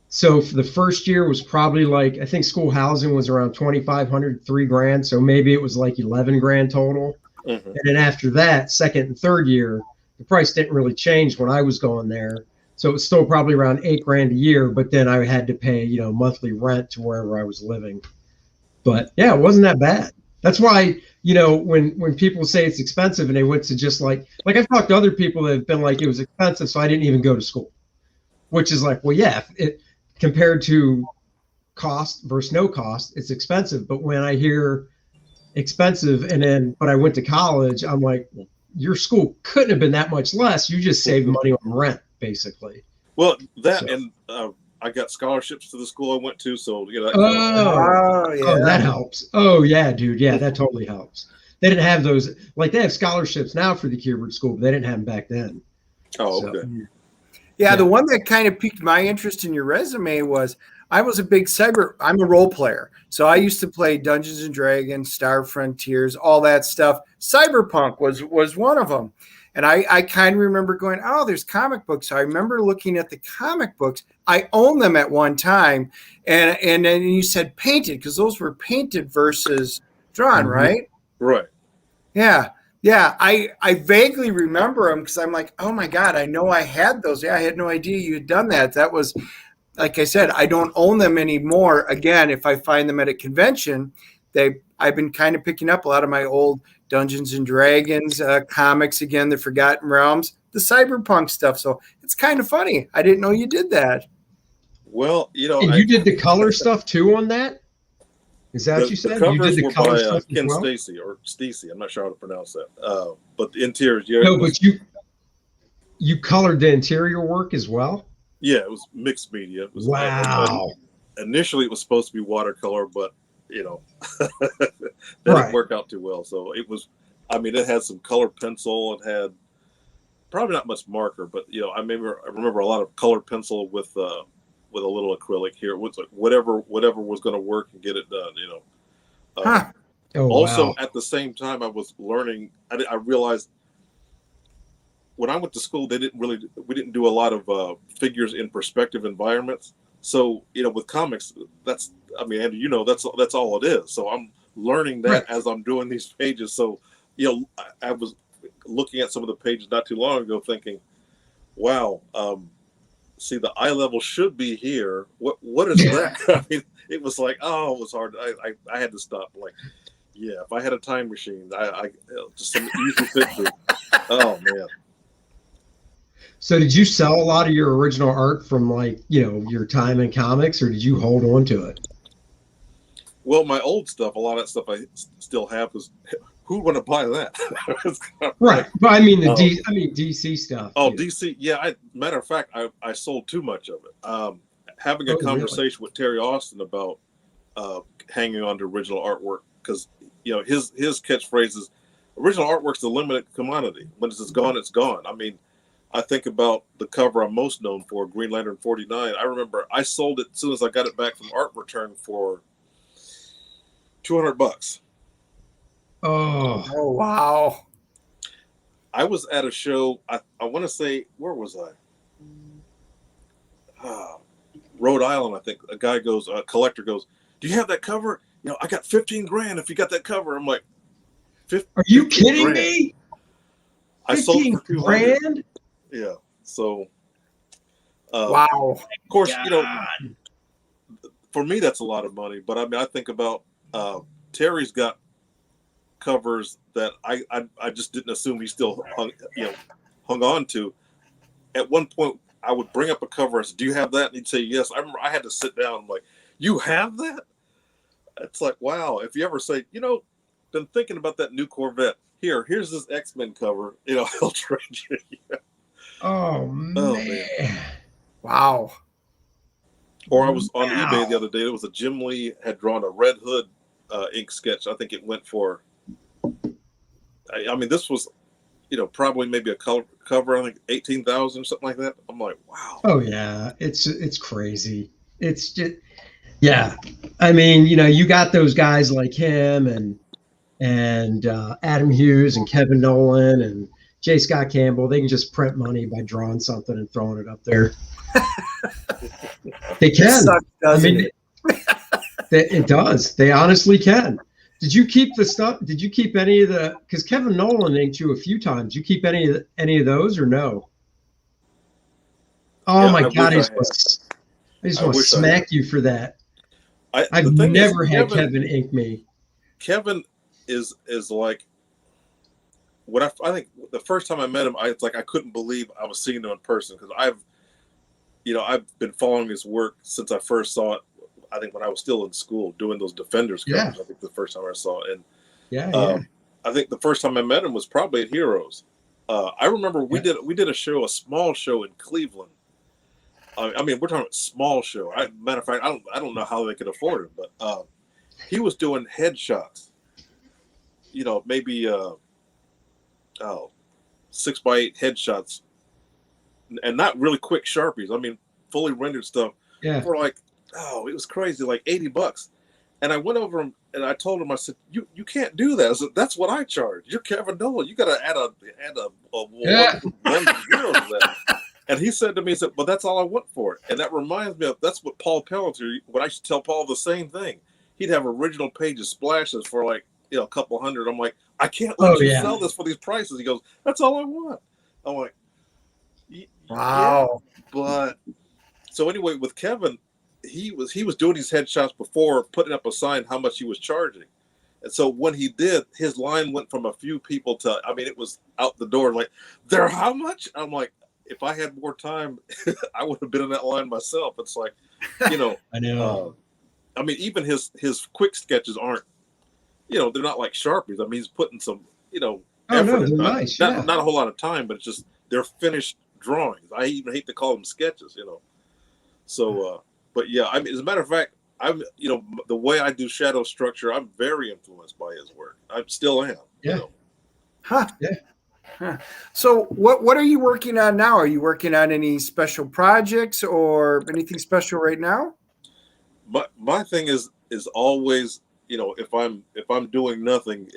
So for the first year was probably like, I think school housing was around $2,500, $3,000. So maybe it was like $11,000 total. And then after that, second and third year, the price didn't really change when I was going there. So it was still probably around $8,000 a year, but then I had to pay, monthly rent to wherever I was living. But yeah, it wasn't that bad. That's why, when people say it's expensive and they went to just like I've talked to other people that have been like, it was expensive, so I didn't even go to school, which is like, well, yeah, compared to cost versus no cost, it's expensive. But when I hear expensive but I went to college, I'm like, well, your school couldn't have been that much less. You just saved money on rent, basically. Well, and I got scholarships to the school I went to, so that helps. Oh yeah, dude, yeah, that totally helps. They didn't have those, like they have scholarships now for the Kubert school, but they didn't have them back then. Oh, So, okay. Yeah, the one that kind of piqued my interest in your resume was I was a big I'm a role player. So I used to play Dungeons and Dragons, Star Frontiers, all that stuff. Cyberpunk was one of them. And I kind of remember going, oh, there's comic books. So I remember looking at the comic books. I owned them at one time. And then you said painted because those were painted versus drawn, right? Right. Yeah. Yeah, I vaguely remember them because I'm like, oh my God, I know I had those. Yeah, I had no idea you had done that. That was, like I said, I don't own them anymore. Again, if I find them at a convention, I've been kind of picking up a lot of my old Dungeons and Dragons comics again, the Forgotten Realms, the cyberpunk stuff. So it's kind of funny. I didn't know you did that. Well, and you did the color stuff too on that? Is that what you said? The covers You did the were color by stuff as Ken well? Stacy or Stacy. I'm not sure how to pronounce that. But the interiors, yeah. No, but you colored the interior work as well? Yeah, it was mixed media. It was, wow. Initially, it was supposed to be watercolor, but that didn't work out too well. So it was. I mean, it had some colored pencil. It had probably not much marker, but I remember a lot of colored pencil with a little acrylic here. It was like whatever was going to work and get it done. Also, at the same time, I was learning. I realized when I went to school, we didn't do a lot of figures in perspective environments. So with comics, Andy, that's all it is. So I'm learning that as I'm doing these pages. So I was looking at some of the pages not too long ago, thinking, wow. See, the eye level should be here. What is that? I mean, it was like, oh, it was hard. I had to stop. Like, yeah, if I had a time machine, I just some easy fixes. Oh man. So did you sell a lot of your original art from your time in comics, or did you hold on to it? Well, my old stuff, a lot of that stuff I still have, because who would want to buy that? Right. But I mean DC stuff. Oh, DC. Yeah. Matter of fact, I sold too much of it. Having a conversation with Terry Austin about hanging on to original artwork, because his catchphrase is original artwork's the limited commodity. When it's gone, it's gone. I mean, I think about the cover I'm most known for, Green Lantern 49. I remember I sold it as soon as I got it back from art return for $200. Oh wow. I was at a show, I want to say, where was I? Rhode Island, I think. A collector goes, do you have that cover? I got 15 grand if you got that cover. I'm like, are you kidding me? I sold it for 200. Grand? Yeah. So, wow. Of course, for me, that's a lot of money. But I mean, I think about Terry's got covers that I just didn't assume he still hung on to. At one point, I would bring up a cover. I said, "Do you have that?" And he'd say, "Yes." I remember I had to sit down. I'm like, "You have that?" It's like, wow. If you ever say, been thinking about that new Corvette. Here's this X-Men cover. He'll trade you. Oh man. Wow. Or I was on eBay the other day. It was a Jim Lee had drawn a Red Hood ink sketch. I think it went for. I mean, this was, probably maybe a cover. I think 18,000, something like that. I'm like, wow. Oh yeah, it's crazy. It's just, yeah. I mean, you got those guys like him and Adam Hughes and Kevin Nolan and J. Scott Campbell. They can just print money by drawing something and throwing it up there. They can. It does. They honestly can. Did you keep the stuff? Did you keep any of the? Because Kevin Nolan inked you a few times. Did you keep any of those or no? Oh my God! I just want to smack you for that. I've never had Kevin ink me. Kevin is like what I think the first time I met him, I couldn't believe I was seeing him in person, because I've been following his work since I first saw it. I think when I was still in school doing those Defenders covers. I think the first time I saw it. And I think the first time I met him was probably at Heroes. I remember we did a small show in Cleveland. I mean, we're talking about small show. Matter of fact, I don't know how they could afford it, but he was doing headshots. Maybe 6x8 headshots and not really quick Sharpies. I mean, fully rendered stuff for like, it was crazy, like $80. And I went over him and I told him, I said, you can't do that. I said, that's what I charge. You're Kevin Nolan. You got to add a one zero to that. And he said to me, he said, well, that's all I want for it. And that reminds me of, that's what Paul Pelletier, when I used to tell Paul the same thing. He'd have original pages splashes for like, a couple hundred. I'm like, I can't let you sell this for these prices. He goes, that's all I want. I'm like, wow. Yeah. But so anyway, with Kevin, he was doing these headshots before putting up a sign how much he was charging. And so when he did, his line went from a few people to, I mean, it was out the door, like, they're how much? I'm like, if I had more time, I would have been in that line myself. It's like, I know. I mean, even his quick sketches aren't, they're not like Sharpies. I mean, he's putting some, effort in. Nice. Not a whole lot of time, but it's just they're finished drawings. I even hate to call them sketches, So, but yeah, I mean, as a matter of fact, I'm, the way I do shadow structure, I'm very influenced by his work. I still am. Yeah. Huh. Yeah. Huh. So what are you working on now? Are you working on any special projects or anything special right now? My thing is always, if I'm doing nothing,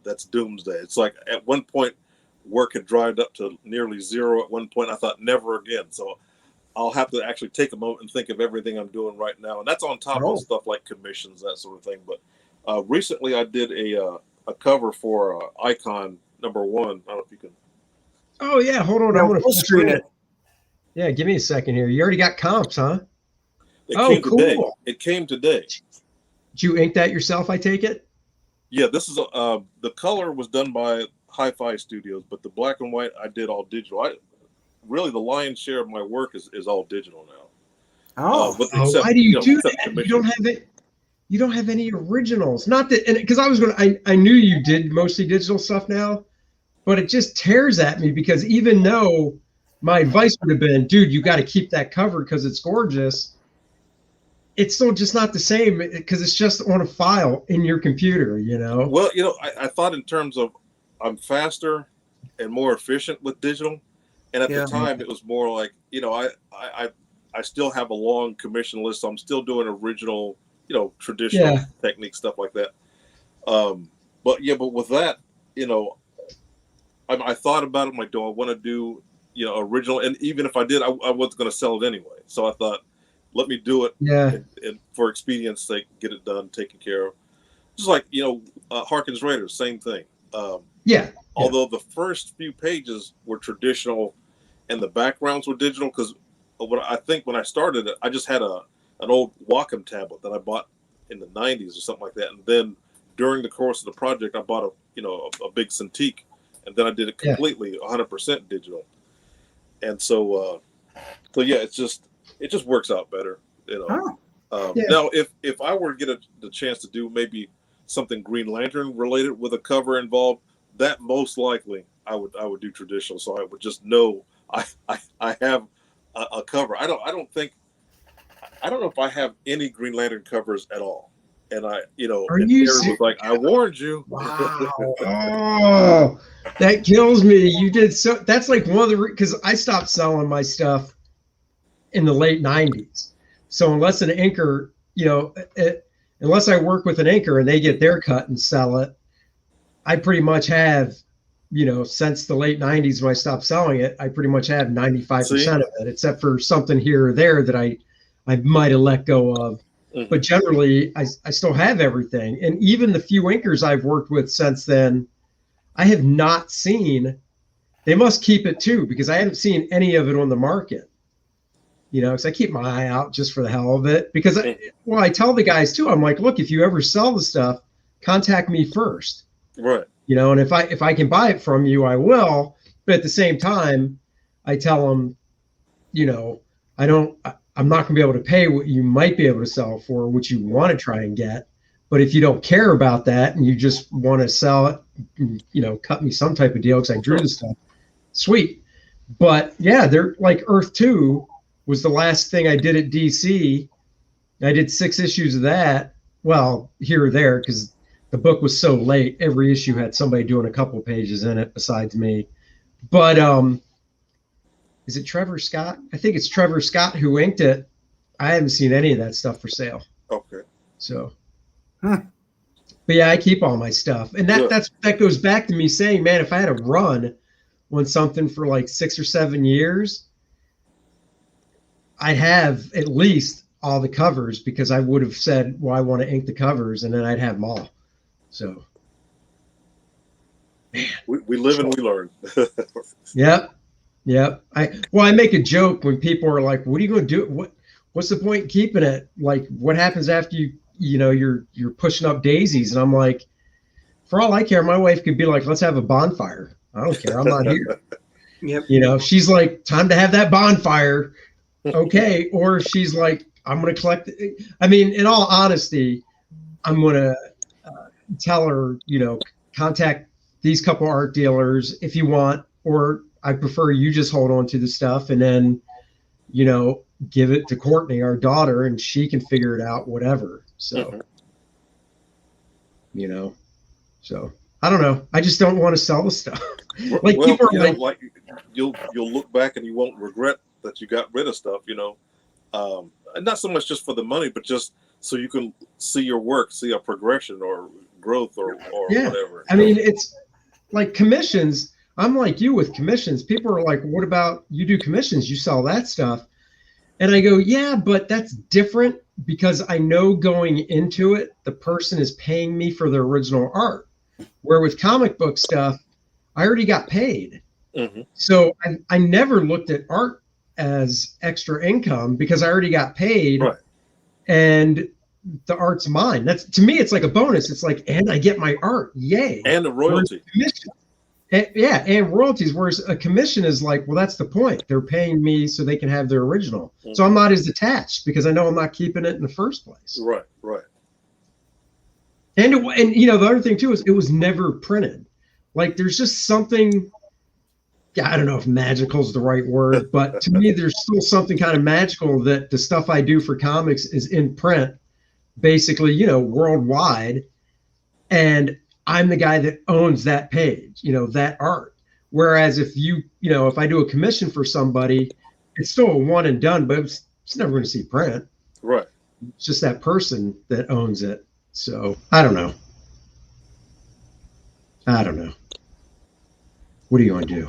that's doomsday. It's like at one point work had dried up to nearly zero. At one point I thought never again. So I'll have to actually take a moment and think of everything I'm doing right now. And that's on top of stuff like commissions, that sort of thing. But recently I did a cover for Icon #1. I don't know if you can. Oh yeah, hold on. I want to full screen it. Yeah, give me a second here. You already got comps, huh? Cool. Today. It came today. Did you ink that yourself, I take it? Yeah, this is the color was done by Hi-Fi Studios, but the black and white I did all digital. Really the lion's share of my work is all digital now. Why do you do that? You don't have it. You don't have any originals. Not that, because I knew you did mostly digital stuff now, but it just tears at me because even though my advice would have been, dude, you got to keep that covered because it's gorgeous. It's still just not the same because it's just on a file in your computer, Well, I thought in terms of I'm faster and more efficient with digital. And at the time, it was more like, I still have a long commission list. So I'm still doing original, traditional technique, stuff like that. But with that, I thought about it. I'm like, do I want to do, original? And even if I did, I wasn't going to sell it anyway. So I thought, let me do it. Yeah. And for expedience sake, get it done, taken care of. Just like, Harkins Raiders, same thing. Although the first few pages were traditional and the backgrounds were digital, because I think when I started it, I just had an old Wacom tablet that I bought in the 90s or something like that. And then during the course of the project, I bought a big Cintiq, and then I did it completely 100% digital. And so it just works out better, Now, if I were to get the chance to do maybe something Green Lantern related with a cover involved, that most likely I would do traditional. So I would just know I have a cover. I don't know if I have any Green Lantern covers at all. And are you serious? Was like, I warned you. Wow. Oh, that kills me. You did so. That's like one of the because I stopped selling my stuff in the late 90s. So unless an inker, unless I work with an inker and they get their cut and sell it, I pretty much have, since the late 90s when I stopped selling it, I pretty much have 95% of it, except for something here or there that I might have let go of. Mm-hmm. But generally, I still have everything. And even the few inkers I've worked with since then, I have not seen, they must keep it too, because I haven't seen any of it on the market. Because I keep my eye out just for the hell of it. Because I tell the guys too, I'm like, look, if you ever sell the stuff, contact me first. Right. And if I can buy it from you, I will. But at the same time, I tell them, I'm not going to be able to pay what you might be able to sell for, what you want to try and get. But if you don't care about that and you just want to sell it, cut me some type of deal because I drew the stuff, sweet. But yeah, they're like Earth 2 was the last thing I did at DC. I did 6 issues of that. Well, here or there, because the book was so late. Every issue had somebody doing a couple of pages in it besides me. But is it Trevor Scott? I think it's Trevor Scott who inked it. I haven't seen any of that stuff for sale. Okay. So, but yeah, I keep all my stuff, and that goes back to me saying, man, if I had a run on something for like 6 or 7 years, I'd have at least all the covers, because I would have said, well, I want to ink the covers, and then I'd have them all. So, man, we live and we learn. Yep. I make a joke when people are like, what are you going to do? What's the point in keeping it? Like, what happens after you're pushing up daisies? And I'm like, for all I care, my wife could be like, let's have a bonfire. I don't care. I'm not here. Yep. She's like, time to have that bonfire. Okay. Or she's like, I'm going to collect. I mean, in all honesty, I'm going to tell her, contact these couple art dealers if you want, or I prefer you just hold on to the stuff and then, give it to Courtney, our daughter, and she can figure it out, whatever. So, so I don't know. I just don't want to sell the stuff. Like, well, people are like you'll look back and you won't regret that you got rid of stuff, and not so much just for the money, but just so you can see your work, see a progression or growth or whatever. I mean, it's like commissions. I'm like you with commissions. People are like, what about you do commissions? You sell that stuff. And I go, yeah, but that's different, because I know going into it, the person is paying me for the original art. Where with comic book stuff, I already got paid. So I never looked at art as extra income, because I already got paid. Right. And the art's mine. That's, to me, it's like a bonus. It's like, and I get my art. Yay. And the royalty. And royalties, whereas a commission is like, well, that's the point. They're paying me so they can have their original. So I'm not as attached, because I know I'm not keeping it in the first place. Right. And the other thing too is it was never printed. Like, there's just something, I don't know if magical is the right word, but to me, there's still something kind of magical that the stuff I do for comics is in print, basically, worldwide. And I'm the guy that owns that page, that art. Whereas if if I do a commission for somebody, it's still a one and done, but it's never going to see print. Right. It's just that person that owns it. So I don't know. What are you going to do?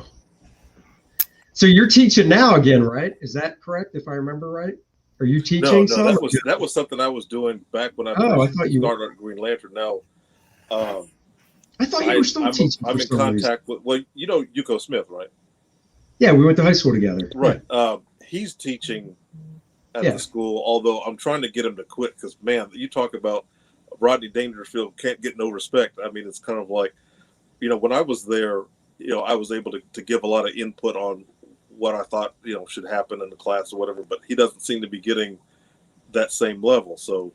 So you're teaching now again, right? Is that correct? If I remember right? Are you teaching? No, that was something I was doing back when I started at Green Lantern. Now, I thought you were still teaching. I'm in contact with, Yuko Smith, right? Yeah, we went to high school together. Right. He's teaching at the school, although I'm trying to get him to quit, because, man, you talk about Rodney Dangerfield can't get no respect. I mean, it's kind of like, when I was there, I was able to give a lot of input on what I thought, should happen in the class or whatever, but he doesn't seem to be getting that same level. So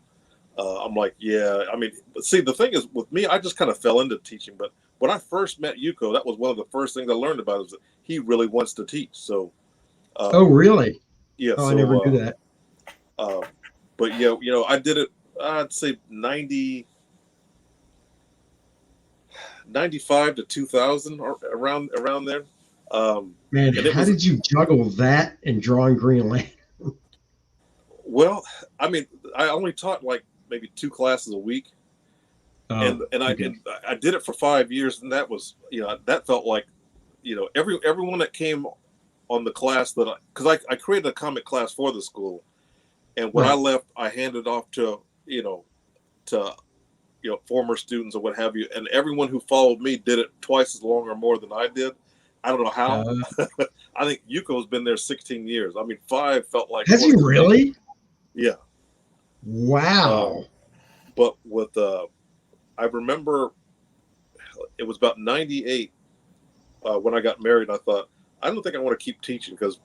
I'm like, yeah, I mean, see, the thing is with me, I just kind of fell into teaching. But when I first met Yuko, that was one of the first things I learned about, is that he really wants to teach. So, oh, really? Yeah. Oh, I never knew that. But yeah, I did it, I'd say 95 to 2000 or around there. Man, how did you juggle that and drawing Green Lantern? Well, I mean, I only taught like maybe 2 classes a week, and I did it for 5 years, and that was, that felt like, everyone that came on the class because I created a comic class for the school, and when I left, I handed off to former students or what have you, and everyone who followed me did it twice as long or more than I did. I don't know how. I think Yuko's been there 16 years. I mean, 5 felt like. Has he really? Yeah. Wow. But with I remember it was about 98 when I got married. And I thought, I don't think I want to keep teaching, because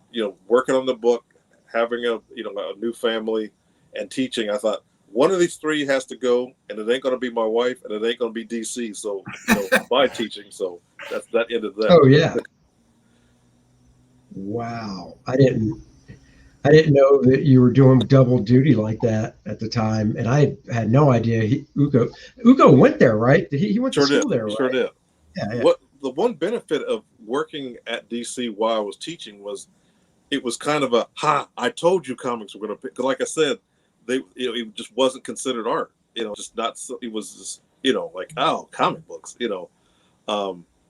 working on the book, having a new family, and teaching. I thought, one of these 3 has to go, and it ain't going to be my wife, and it ain't going to be DC. So, by teaching. So that ended that. Oh yeah. Wow. I didn't know that you were doing double duty like that at the time, and I had no idea. Ugo went there, right? He went to school there, right? Sure did. Yeah. What the one benefit of working at DC while I was teaching was it was kind of a I told you comics were going to pick. Because like I said, it just wasn't considered art. Just not. It was just like comic books.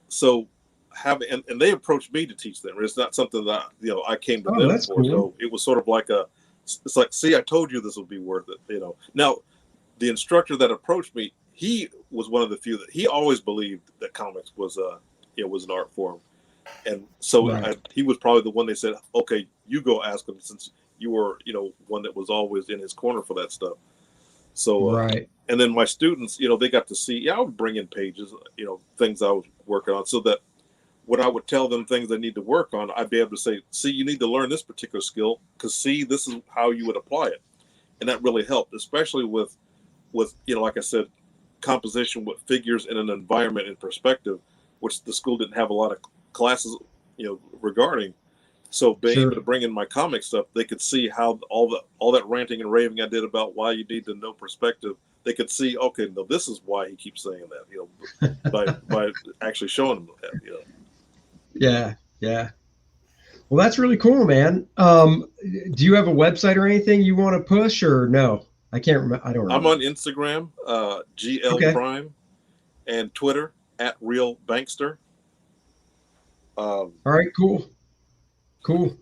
So having and they approached me to teach them. It's not something that I came to them for. Cool. So it was sort of like it's like, see, I told you this would be worth it. Now the instructor that approached me, he was one of the few that he always believed that comics was was an art form. And so he was probably the one they said, okay, you go ask him, since you were, one that was always in his corner for that stuff. So, and then my students, they got to see, I would bring in pages, things I was working on, so that when I would tell them things they need to work on, I'd be able to say, see, you need to learn this particular skill, because see, this is how you would apply it. And that really helped, especially with like I said, composition with figures in an environment in perspective, which the school didn't have a lot of classes, regarding. So being able to bring in my comic stuff, they could see how all that ranting and raving I did about why you need to know perspective. They could see, okay, no, this is why he keeps saying that, by actually showing them that, Yeah. Well, that's really cool, man. Do you have a website or anything you want to push, or no? I can't remember. I don't remember. I'm on Instagram, GL Prime, and Twitter @RealBankster. All right, cool.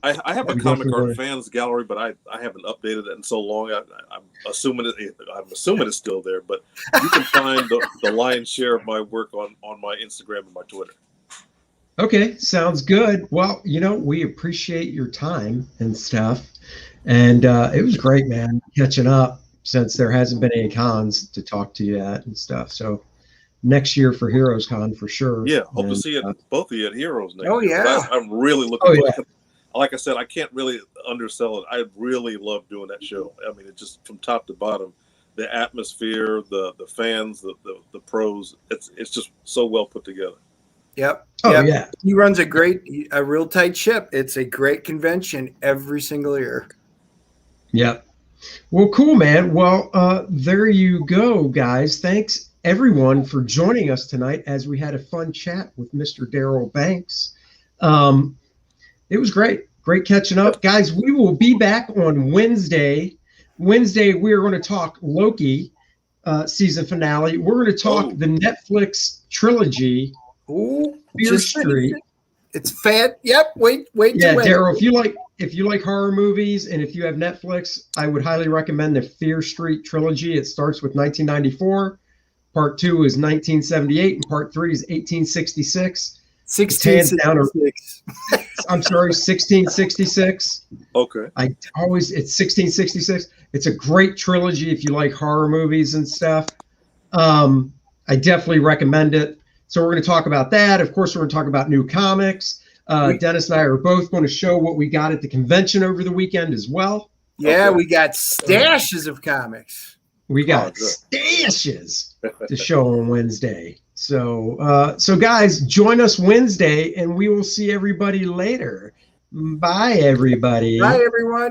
I have a comic art fans gallery, but I haven't updated it in so long. I'm assuming it's still there, but you can find the lion's share of my work on my Instagram and my Twitter. Okay, sounds good. Well, we appreciate your time and stuff, and it was great, man, catching up, since there hasn't been any cons to talk to you at and stuff. So next year for Heroes Con for sure. Yeah, hope to see both of you at Heroes next year. Oh yeah, I'm really looking forward. Like I said, I can't really undersell it. I really love doing that show. I mean, it's just from top to bottom, the atmosphere, the fans, the pros. It's just so well put together. Yep. Yeah. He runs a real tight ship. It's a great convention every single year. Yep. Well, cool, man. Well, there you go, guys. Thanks everyone for joining us tonight as we had a fun chat with Mr. Darryl Banks. It was great catching up, guys. We will be back on Wednesday. We are going to talk Loki season finale. We're going to talk the Netflix trilogy. Fear Street. It's fat. Yep. Wait. Yeah, Darryl. If you like horror movies, and if you have Netflix, I would highly recommend the Fear Street trilogy. It starts with 1994. Part 2 is 1978, and Part 3 is 1866. 1666. I'm sorry, 1666. Okay. It's 1666. It's a great trilogy if you like horror movies and stuff. I definitely recommend it. So we're going to talk about that. Of course, we're going to talk about new comics. Dennis and I are both going to show what we got at the convention over the weekend as well. Yeah, we got stashes of comics. We got stashes to show on Wednesday. So guys, join us Wednesday, and we will see everybody later. Bye, everybody. Bye, everyone.